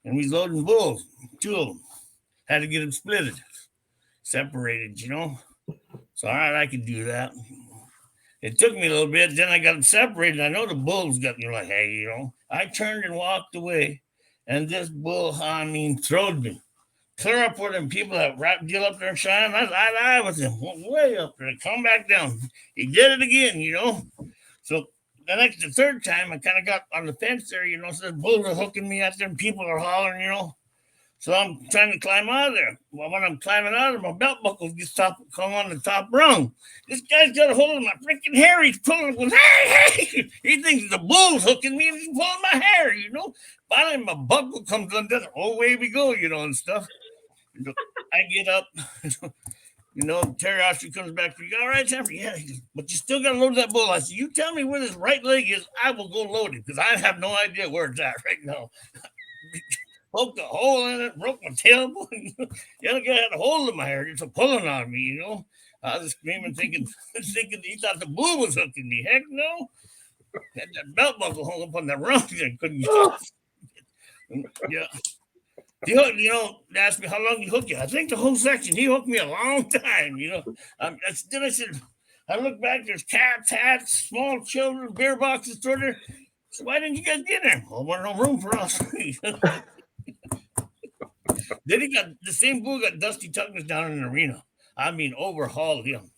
C: and we was loading bulls, 2 of them. Had to get them separated, So, all right, I could do that. it took me a little bit. Then I got separated. I know the bulls got me like, hey, I turned and walked away. And this bull, throwed me. Clear up where them people that deal up there and shine. I with him, way up there. Come back down. He did it again, So the third time, I kind of got on the fence there, so the bulls are hooking me out there and people are hollering, So I'm trying to climb out of there. Well, when I'm climbing out of there, my belt buckle just come on the top rung. This guy's got a hold of my freaking hair. He's pulling it. Hey! He thinks the bull's hooking me and he's pulling my hair, Finally, my buckle comes undone. Oh, away we go, and stuff. I get up. Terry Oster comes back. You all right, Sanford? Yeah. He goes, but you still got to load that bull. I said, you tell me where this right leg is. I will go load it because I have no idea where it's at right now. Poked a hole in it, broke my tailbone. The other guy had a hold of my hair, just pulling on me, I was screaming, thinking he thought the bull was hooking me. Heck no. Had that belt buckle hung up on that rung and couldn't get Yeah. They asked me how long he hooked you. I think the whole section, he hooked me a long time, Then I said, I look back, there's cats, hats, small children, beer boxes stored there. So why didn't you guys get there? Well, there wasn't no room for us. Then he got the same bull got Dusty Tuckness down in the arena. Overhauled him.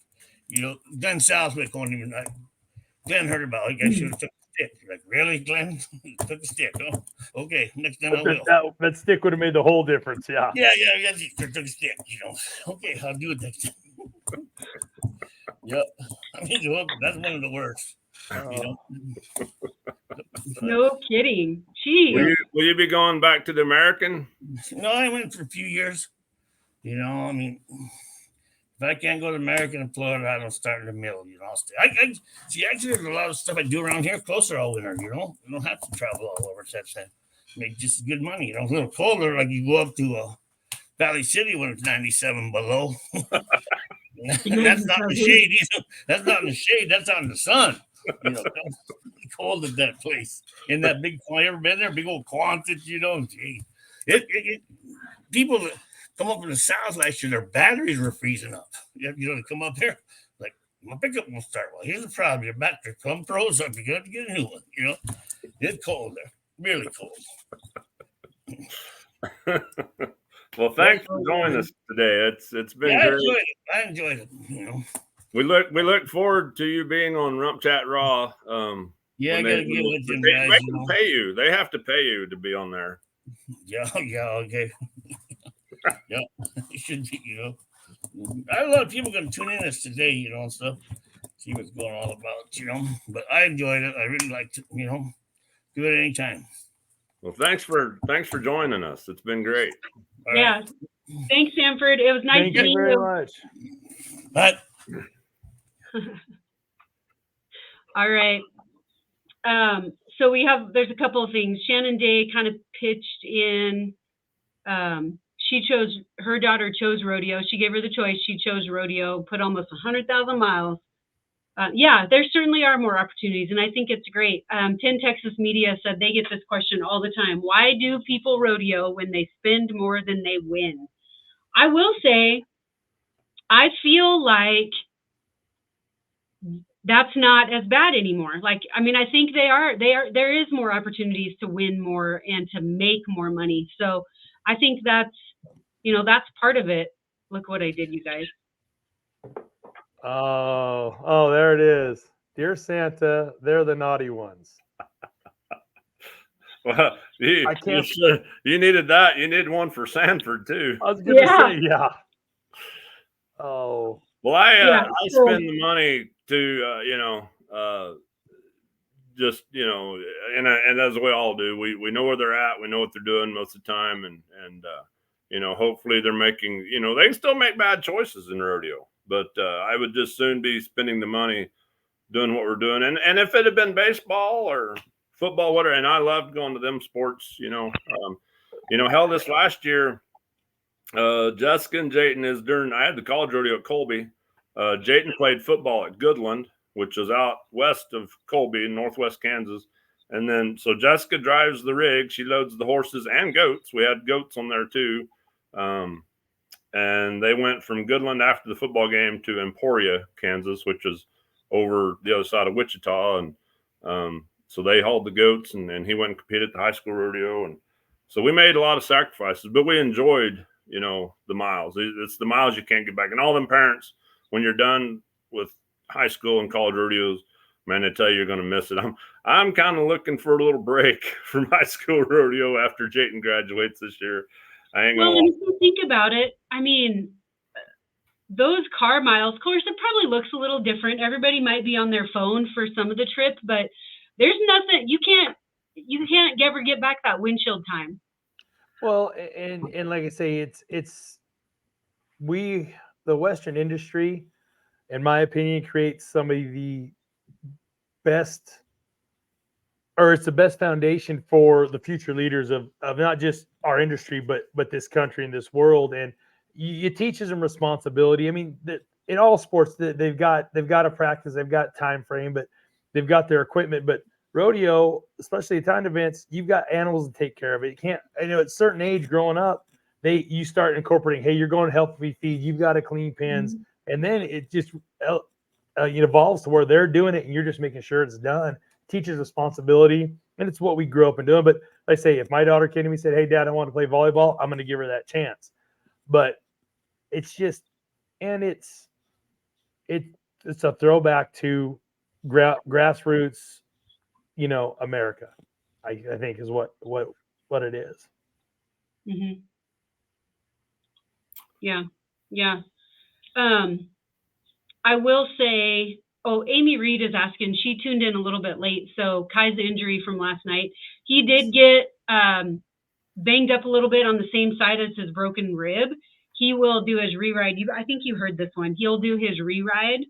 C: Glenn Southwick on him. Glenn heard about it. I should have took the stick. Like, really, Glenn? Took the stick. Oh, okay. Next time I will.
B: That stick would have made the whole difference. Yeah.
C: Yeah. Took the stick. Okay, I'll do it next time. Yep. That's one of the worst.
A: No kidding. Gee.
D: Will you be going back to the American?
C: No, I went for a few years. If I can't go to American in Florida, I don't start in the middle. I'll stay. Actually, there's a lot of stuff I do around here closer all winter. You don't have to travel all over. That's make just good money. A little colder, like you go up to Valley City when it's 97 below. That's not in the shade. That's not in the shade. That's out in the sun. Cold at that place. In that big, you ever been there? Big old Quonset, Gee. People that come up in the south last year, their batteries were freezing up. They come up here, like, my pickup won't start. Well, here's the problem. Your battery come froze up. You got to get a new one, It's cold there. Really cold.
D: Well, thanks for joining us today. It's been great.
C: I enjoyed it.
D: We look forward to you being on Rump Chat Raw.
C: I gotta get with them
D: guys.
C: They
D: can pay you. They have to pay you to be on there.
C: Yeah, okay. Yeah, it should be. A lot of people gonna tune in this today, and stuff. See what's going on about, But I enjoyed it. I really liked it. Do it anytime.
D: Well, thanks for joining us. It's been great.
C: All
A: right. Thanks, Sanford. It was nice
B: Thank
A: to meet
B: you very much.
C: But
A: all right. So there's a couple of things. Shannon Day kind of pitched in. Her daughter chose rodeo. She gave her the choice. She chose rodeo, put almost 100,000 miles. There certainly are more opportunities, and I think it's great. 10 Texas Media said they get this question all the time. Why do people rodeo when they spend more than they win? I will say, I feel like that's not as bad anymore. I think there is more opportunities to win more and to make more money. So I think that's part of it. Look what I did, you guys.
B: Oh, there it is. Dear Santa, they're the naughty ones.
D: Well, you needed that. You needed one for Sanford too.
B: I was going to say, yeah. Oh.
D: Well, I spend the money to, and as we all do, we know where they're at. We know what they're doing most of the time. And hopefully they're making, they can still make bad choices in rodeo, but I would just soon be spending the money doing what we're doing. And if it had been baseball or football, whatever, and I loved going to them sports, hell, this last year, Jessica and Jayton I had the college rodeo at Colby. Jayton played football at Goodland, which is out west of Colby in northwest Kansas. And then, so Jessica drives the rig. She loads the horses and goats. We had goats on there too. And they went from Goodland after the football game to Emporia, Kansas, which is over the other side of Wichita. And so they hauled the goats, and he went and competed at the high school rodeo. And so we made a lot of sacrifices, but we enjoyed, the miles. It's the miles you can't get back. And all them parents, when you're done with high school and college rodeos, man, they tell you you're going to miss it. I'm kind of looking for a little break from high school rodeo after Jayton graduates this year. I ain't
A: Well,
D: gonna.
A: and if you think about it, I mean, those car miles, of course, it probably looks a little different. Everybody might be on their phone for some of the trip, but there's nothing you can't ever get back that windshield time.
B: Well, and like I say, the Western industry, in my opinion, creates some of the best, or it's the best foundation for the future leaders of not just our industry, but this country and this world. And it teaches them responsibility. I mean, in all sports, they've got to practice, they've got time frame, but they've got their equipment. But rodeo, especially timed events, you've got animals to take care of. It can't, at a certain age growing up, you start incorporating, hey, you're going to help me feed, you've got to clean pens, and then it just it evolves to where they're doing it and you're just making sure it's done. Teaches responsibility, and it's what we grew up in doing. But like I say, if my daughter came to me and said, hey, Dad, I want to play volleyball, I'm going to give her that chance. But it's just, and it's a throwback to grassroots, America, I think is what it is.
A: Mm-hmm. Yeah. I will say, Amy Reed is asking, she tuned in a little bit late. So Kai's injury from last night, he did get banged up a little bit on the same side as his broken rib. He will do his re-ride. I think you heard this one. He'll do his re-ride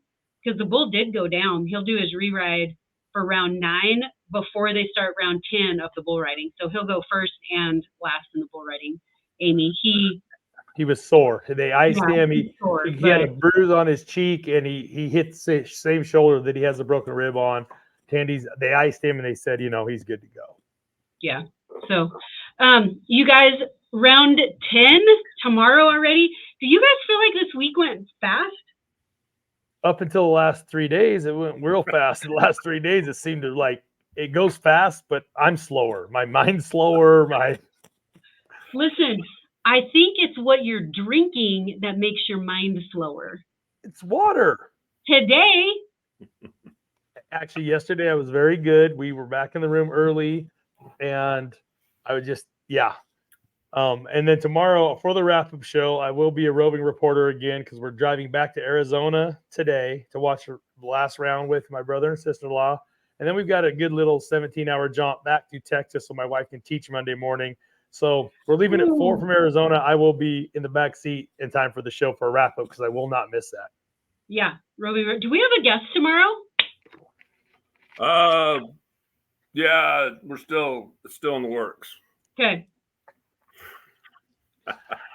A: because the bull did go down. He'll do his re-ride for round 9 before they start round 10 of the bull riding. So he'll go first and last in the bull riding. Amy,
B: he was sore. They iced him. He had a bruise on his cheek, and he hit the same shoulder that he has a broken rib on. They iced him, and they said, he's good to go.
A: Yeah. So, you guys, round 10 tomorrow already. Do you guys feel like this week went fast?
B: Up until the last 3 days, it went real fast. The last 3 days, it seemed to it goes fast, but I'm slower. My mind's slower.
A: Listen, I think it's what you're drinking that makes your mind slower.
B: It's water.
A: Today.
B: Actually, yesterday I was very good. We were back in the room early, and I would just, and then tomorrow for the wrap-up show, I will be a roving reporter again because we're driving back to Arizona today to watch the last round with my brother and sister-in-law. And then we've got a good little 17-hour jaunt back to Texas so my wife can teach Monday morning. So we're leaving at 4 from Arizona. I will be in the back seat in time for the show for a wrap-up because I will not miss that.
A: Yeah. Roby, do we have a guest tomorrow?
D: Yeah, it's still in the works.
A: Okay.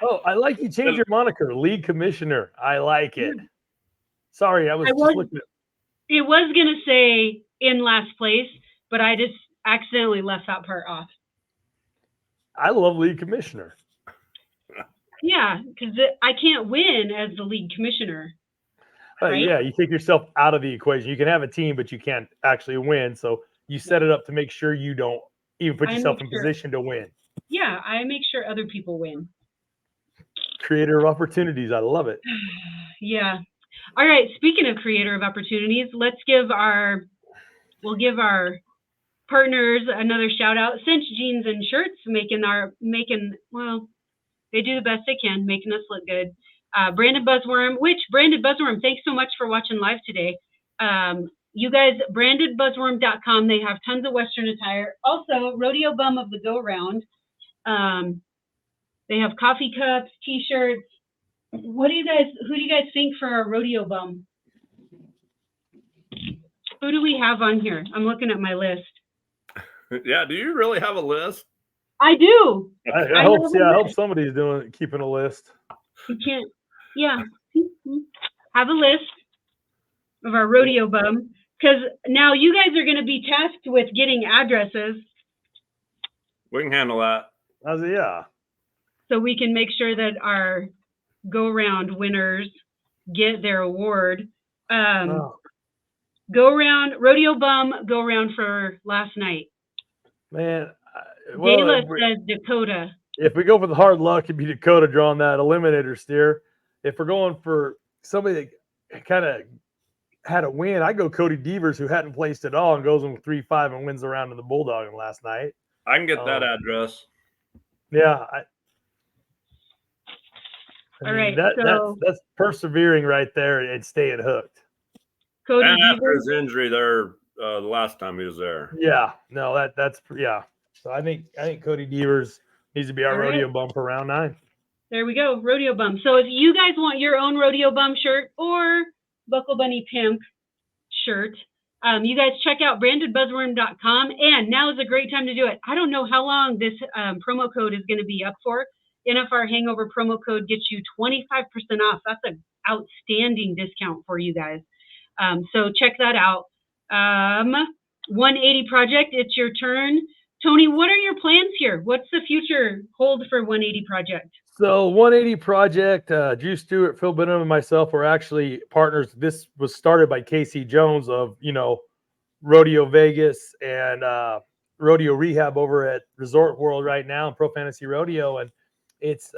B: Oh, I like you changed your moniker, league commissioner. I like it. Sorry, I was just looking at.
A: It was going to say in last place, but I just accidentally left that part off.
B: I love league commissioner.
A: Yeah, because I can't win as the league commissioner. Right?
B: Yeah, you take yourself out of the equation. You can have a team, but you can't actually win. So you set it up to make sure you don't even put yourself in position to win.
A: Yeah, I make sure other people win.
B: Creator of opportunities. I love it.
A: Yeah. All right. Speaking of creator of opportunities, we'll give our partners another shout out. Cinch Jeans and Shirts well, they do the best they can, making us look good. Branded Buzzworm, thanks so much for watching live today. You guys, brandedbuzzworm.com. They have tons of Western attire. Also, Rodeo Bum of the Go Round. They have coffee cups, t-shirts. Who do you guys think for our Rodeo Bum? Who do we have on here? I'm looking at my list.
D: Yeah, do you really have a list?
A: I do.
B: I hope somebody's keeping a list.
A: You can't. Yeah. Have a list of our Rodeo Bum, because now you guys are going to be tasked with getting addresses.
D: We can handle that.
B: Yeah.
A: So we can make sure that our go-round winners get their award. Go around, rodeo bum, go around for last night.
B: Man,
A: Dayla says Dakota.
B: If we go for the hard luck, it'd be Dakota drawing that eliminator steer. If we're going for somebody that kind of had a win, I go Cody Devers, who hadn't placed at all and goes in 3-5 and wins the round in the Bulldog last night.
D: I can get that address.
B: Yeah. I
A: All
B: mean,
A: right.
B: that's persevering right there and staying hooked.
A: Cody
D: and
A: Devers.
D: after his injury there, the last time he was there.
B: Yeah. No, that's yeah. So I think Cody Devers needs to be our rodeo bum for round 9.
A: There we go, rodeo bum. So if you guys want your own rodeo bum shirt or Buckle Bunny Pimp shirt, you guys check out brandedbuzzworm.com, and now is a great time to do it. I don't know how long this promo code is going to be up for. NFR Hangover promo code gets you 25% off. That's an outstanding discount for you guys. So check that out. 180 Project, it's your turn. Tony, what are your plans here? What's the future hold for 180 Project?
B: So 180 Project, Drew Stewart, Phil Benham, and myself were actually partners. This was started by Casey Jones of, Rodeo Vegas and Rodeo Rehab over at Resort World right now and Pro Fantasy Rodeo. And it's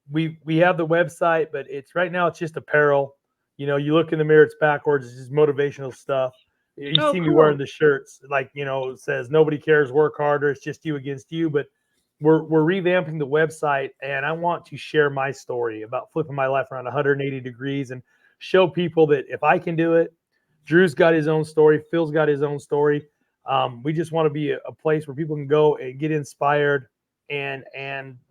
B: we have the website, but it's right now it's just apparel. You look in the mirror, it's backwards. It's just motivational stuff. You see me wearing the shirts, like, it says nobody cares, work harder. It's just you against you. But we're revamping the website, and I want to share my story about flipping my life around 180 degrees and show people that if I can do it, Drew's got his own story, Phil's got his own story. We just want to be a place where people can go and get inspired and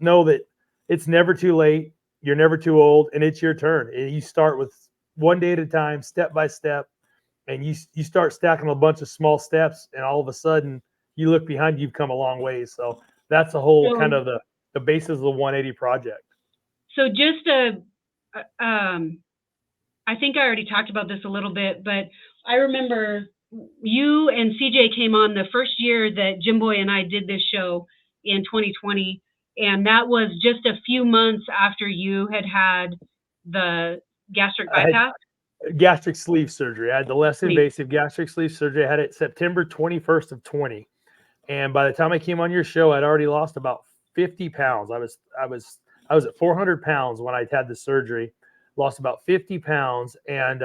B: know that it's never too late. You're never too old, and it's your turn. You start with one day at a time, step by step, and you start stacking a bunch of small steps, and all of a sudden you look behind you, you've come a long way. So that's the whole kind of the basis of the 180 Project.
A: So just I think I already talked about this a little bit, but I remember you and CJ came on the first year that Jim Boy and I did this show in 2020. And that was just a few months after you had the gastric bypass.
B: Gastric sleeve surgery. I had the less invasive gastric sleeve surgery. I had it September 21st of 20. And by the time I came on your show, I'd already lost about 50 pounds. I was at 400 pounds when I had the surgery, lost about 50 pounds. And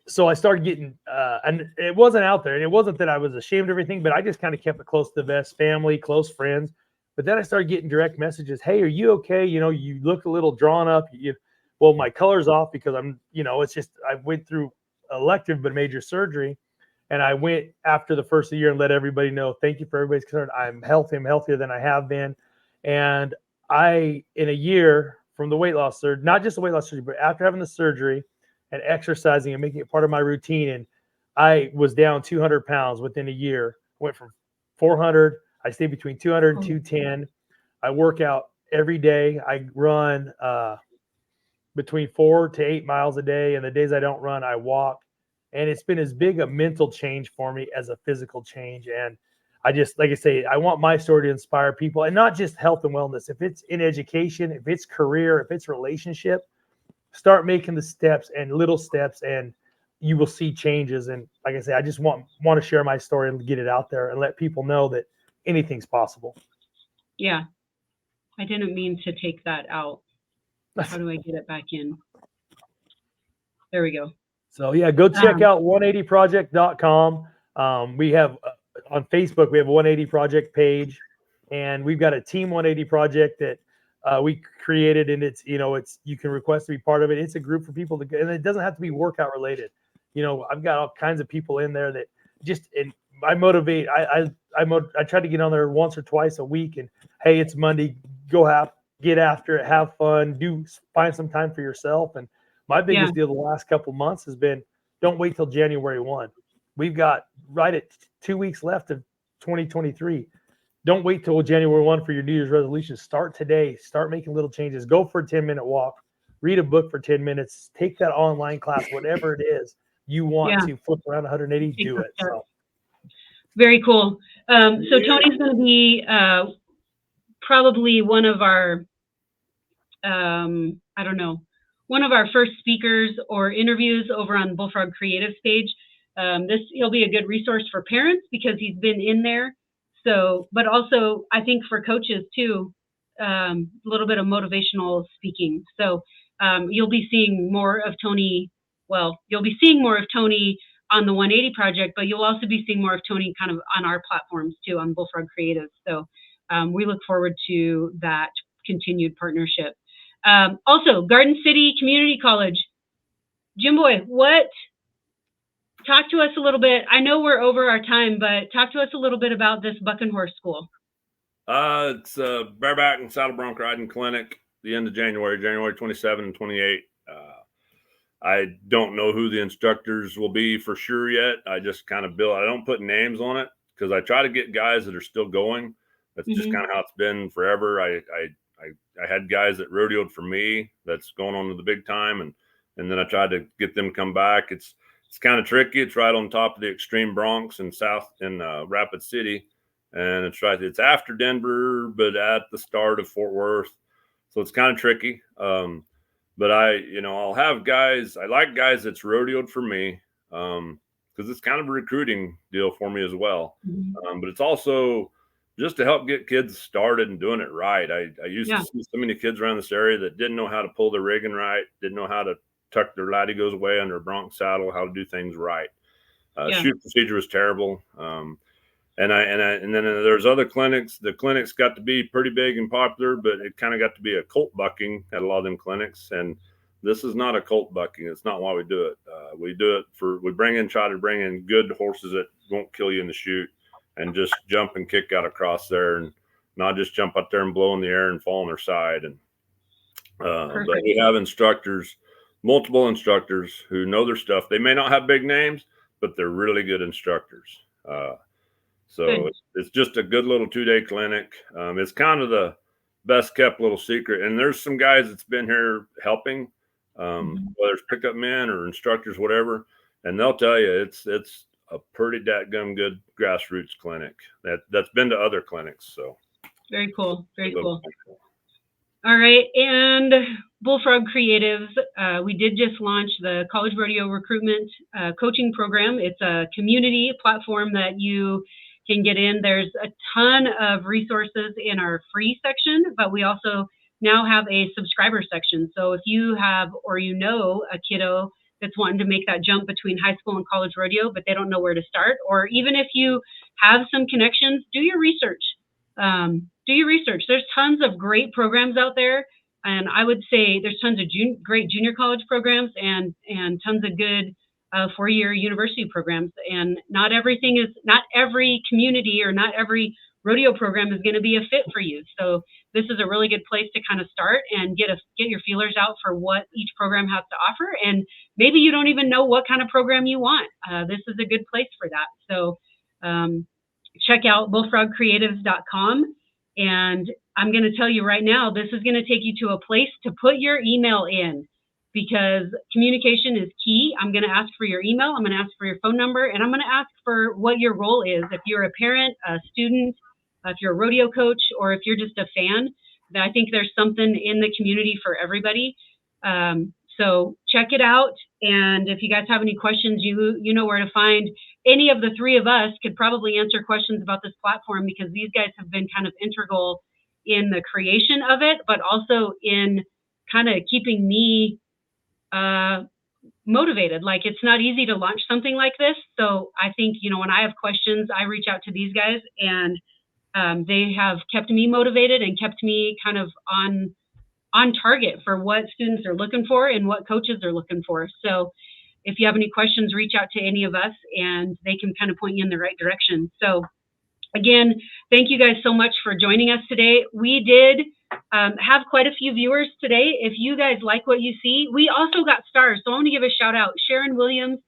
B: so I started getting, and it wasn't out there, and it wasn't that I was ashamed of everything, but I just kind of kept it close to the vest, family, close friends. But then I started getting direct messages. Hey, are you okay? You look a little drawn up. Well, my color's off because I'm, it's just, I went through elective, but major surgery. And I went after the first of the year and let everybody know, thank you for everybody's concern. I'm healthy. I'm healthier than I have been. And in a year from the weight loss surgery, not just the weight loss surgery, but after having the surgery and exercising and making it part of my routine, and I was down 200 pounds within a year. Went from 400. I stay between 200 and 210. I work out every day. I run between 4 to 8 miles a day. And the days I don't run, I walk. And it's been as big a mental change for me as a physical change. And I just, like I say, I want my story to inspire people, and not just health and wellness. If it's in education, if it's career, if it's relationship, start making the steps and little steps, and you will see changes. And like I say, I just want to share my story and get it out there and let people know that anything's possible.
A: Yeah. I didn't mean to take that out. How do I get it back in? There we go.
B: So yeah, go check out 180project.com. We have on Facebook, we have a 180 Project page, and we've got a Team 180 Project that we created, and it's you can request to be part of it. It's a group for people to, and it doesn't have to be workout related. I've got all kinds of people in there that just, and I motivate. I try to get on there once or twice a week, and hey, it's Monday, get after it, have fun, find some time for yourself. And my biggest deal the last couple of months has been, don't wait till January 1. We've got right at 2 weeks left of 2023. Don't wait till January 1 for your New Year's resolution. Start today. Start making little changes. Go for a 10-minute walk. Read a book for 10 minutes. Take that online class, whatever it is you want to flip around 180, do it. So.
A: Very cool. So Tony's going to be probably one of our, I don't know, one of our first speakers or interviews over on Bullfrog Creatives page. He'll be a good resource for parents because he's been in there. So, but also I think for coaches too, a little bit of motivational speaking. So you'll be seeing more of Tony. Well, you'll be seeing more of Tony on the 180 project, but you'll also be seeing more of Tony kind of on our platforms too, on Bullfrog Creative. So we look forward to that continued partnership. Also, Garden City Community College. Jim Boy, talk to us a little bit. I know we're over our time, but talk to us a little bit about this Buck and Horse School.
D: It's a bareback and saddle bronc riding clinic the end of January 27 and 28. I don't know who the instructors will be for sure yet. I just kind of I don't put names on it because I try to get guys that are still going. That's just kind of how it's been forever. I had guys that rodeoed for me that's going on to the big time, and then I tried to get them to come back. It's kind of tricky. It's right on top of the Extreme Bronx in Rapid City, and it's after Denver, but at the start of Fort Worth, so it's kind of tricky. But I'll have guys. I like guys that's rodeoed for me because it's kind of a recruiting deal for me as well. But it's also just to help get kids started and doing it right. I used to see so many kids around this area that didn't know how to pull their rigging right, didn't know how to tuck their latigos away under a bronc saddle, how to do things right. Shoot procedure was terrible. And then there's other clinics. The clinics got to be pretty big and popular, but it kind of got to be a colt bucking at a lot of them clinics. And this is not a colt bucking. It's not why we do it. We do it try to bring in good horses that won't kill you in the chute and just jump and kick out across there and not just jump up there and blow in the air and fall on their side. And but we have multiple instructors who know their stuff. They may not have big names, but they're really good instructors. So it's just a good little 2-day clinic. It's kind of the best kept little secret. And there's some guys that's been here helping, whether it's pickup men or instructors, whatever. And they'll tell you it's a pretty dadgum good grassroots clinic that's been to other clinics. So
A: very cool. Very cool. All right. And Bullfrog Creatives, we did just launch the College Rodeo Recruitment Coaching Program. It's a community platform that you can get in. There's a ton of resources in our free section, but we also now have a subscriber section. So if you have or a kiddo that's wanting to make that jump between high school and college rodeo, but they don't know where to start, or even if you have some connections, do your research. There's tons of great programs out there. And I would say there's tons of great junior college programs and tons of good 4-year university programs. And not every community or not every rodeo program is going to be a fit for you. So this is a really good place to kind of start and get your feelers out for what each program has to offer. And maybe you don't even know what kind of program you want. This is a good place for that. So check out bullfrogcreatives.com. And I'm going to tell you right now, this is going to take you to a place to put your email in because communication is key. I'm going to ask for your email. I'm going to ask for your phone number, and I'm going to ask for what your role is. If you're a parent, a student, if you're a rodeo coach, or if you're just a fan, I think there's something in the community for everybody. So check it out. And if you guys have any questions, you know where to find any of the three of us. Could probably answer questions about this platform because these guys have been kind of integral in the creation of it, but also in kind of keeping me motivated. Like it's not easy to launch something like this. So I think, when I have questions, I reach out to these guys and they have kept me motivated and kept me kind of on target for what students are looking for and what coaches are looking for. So if you have any questions, reach out to any of us and they can kind of point you in the right direction. So again, thank you guys so much for joining us today. We did have quite a few viewers today. If you guys like what you see, we also got stars. So I want to give a shout out, Sharon Williams,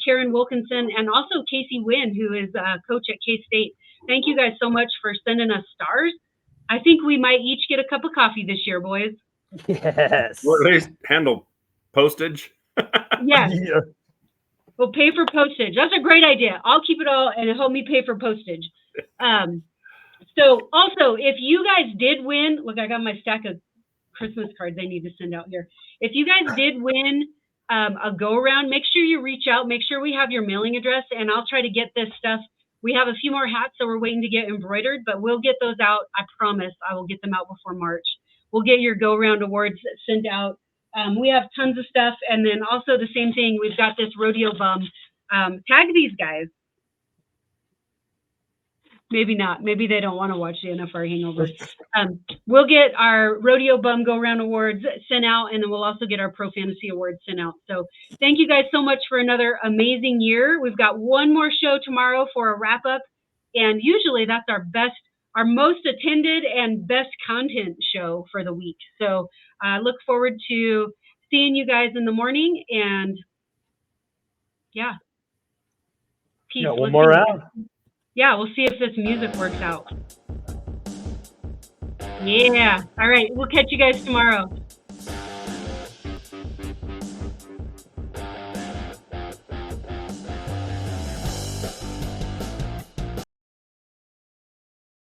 A: Karen Wilkinson, and also Casey Wynn, who is a coach at K-State. Thank you guys so much for sending us stars. I think we might each get a cup of coffee this year, boys.
B: Yes.
D: Or at least handle postage.
A: Yes.
B: Yeah.
A: We'll pay for postage. That's a great idea. I'll keep it all and help me pay for postage. So also, if you guys did win, look, I got my stack of Christmas cards I need to send out here. If you guys did win a go around, make sure you reach out. Make sure we have your mailing address, and I'll try to get this stuff. We have a few more hats, so we're waiting to get embroidered, but we'll get those out. I promise I will get them out before March. We'll get your go around awards sent out. We have tons of stuff, and then also the same thing. We've got this rodeo bum. Tag these guys. Maybe not. Maybe they don't want to watch the NFR Hangover. We'll get our Rodeo Bum Go Round Awards sent out, and then we'll also get our Pro Fantasy Awards sent out. So thank you guys so much for another amazing year. We've got one more show tomorrow for a wrap-up, and usually that's our most attended and best content show for the week. So I look forward to seeing you guys in the morning, and yeah. Peace.
B: Yeah, one more round.
A: Yeah, we'll see if this music works out. Yeah. All right. We'll catch you guys tomorrow.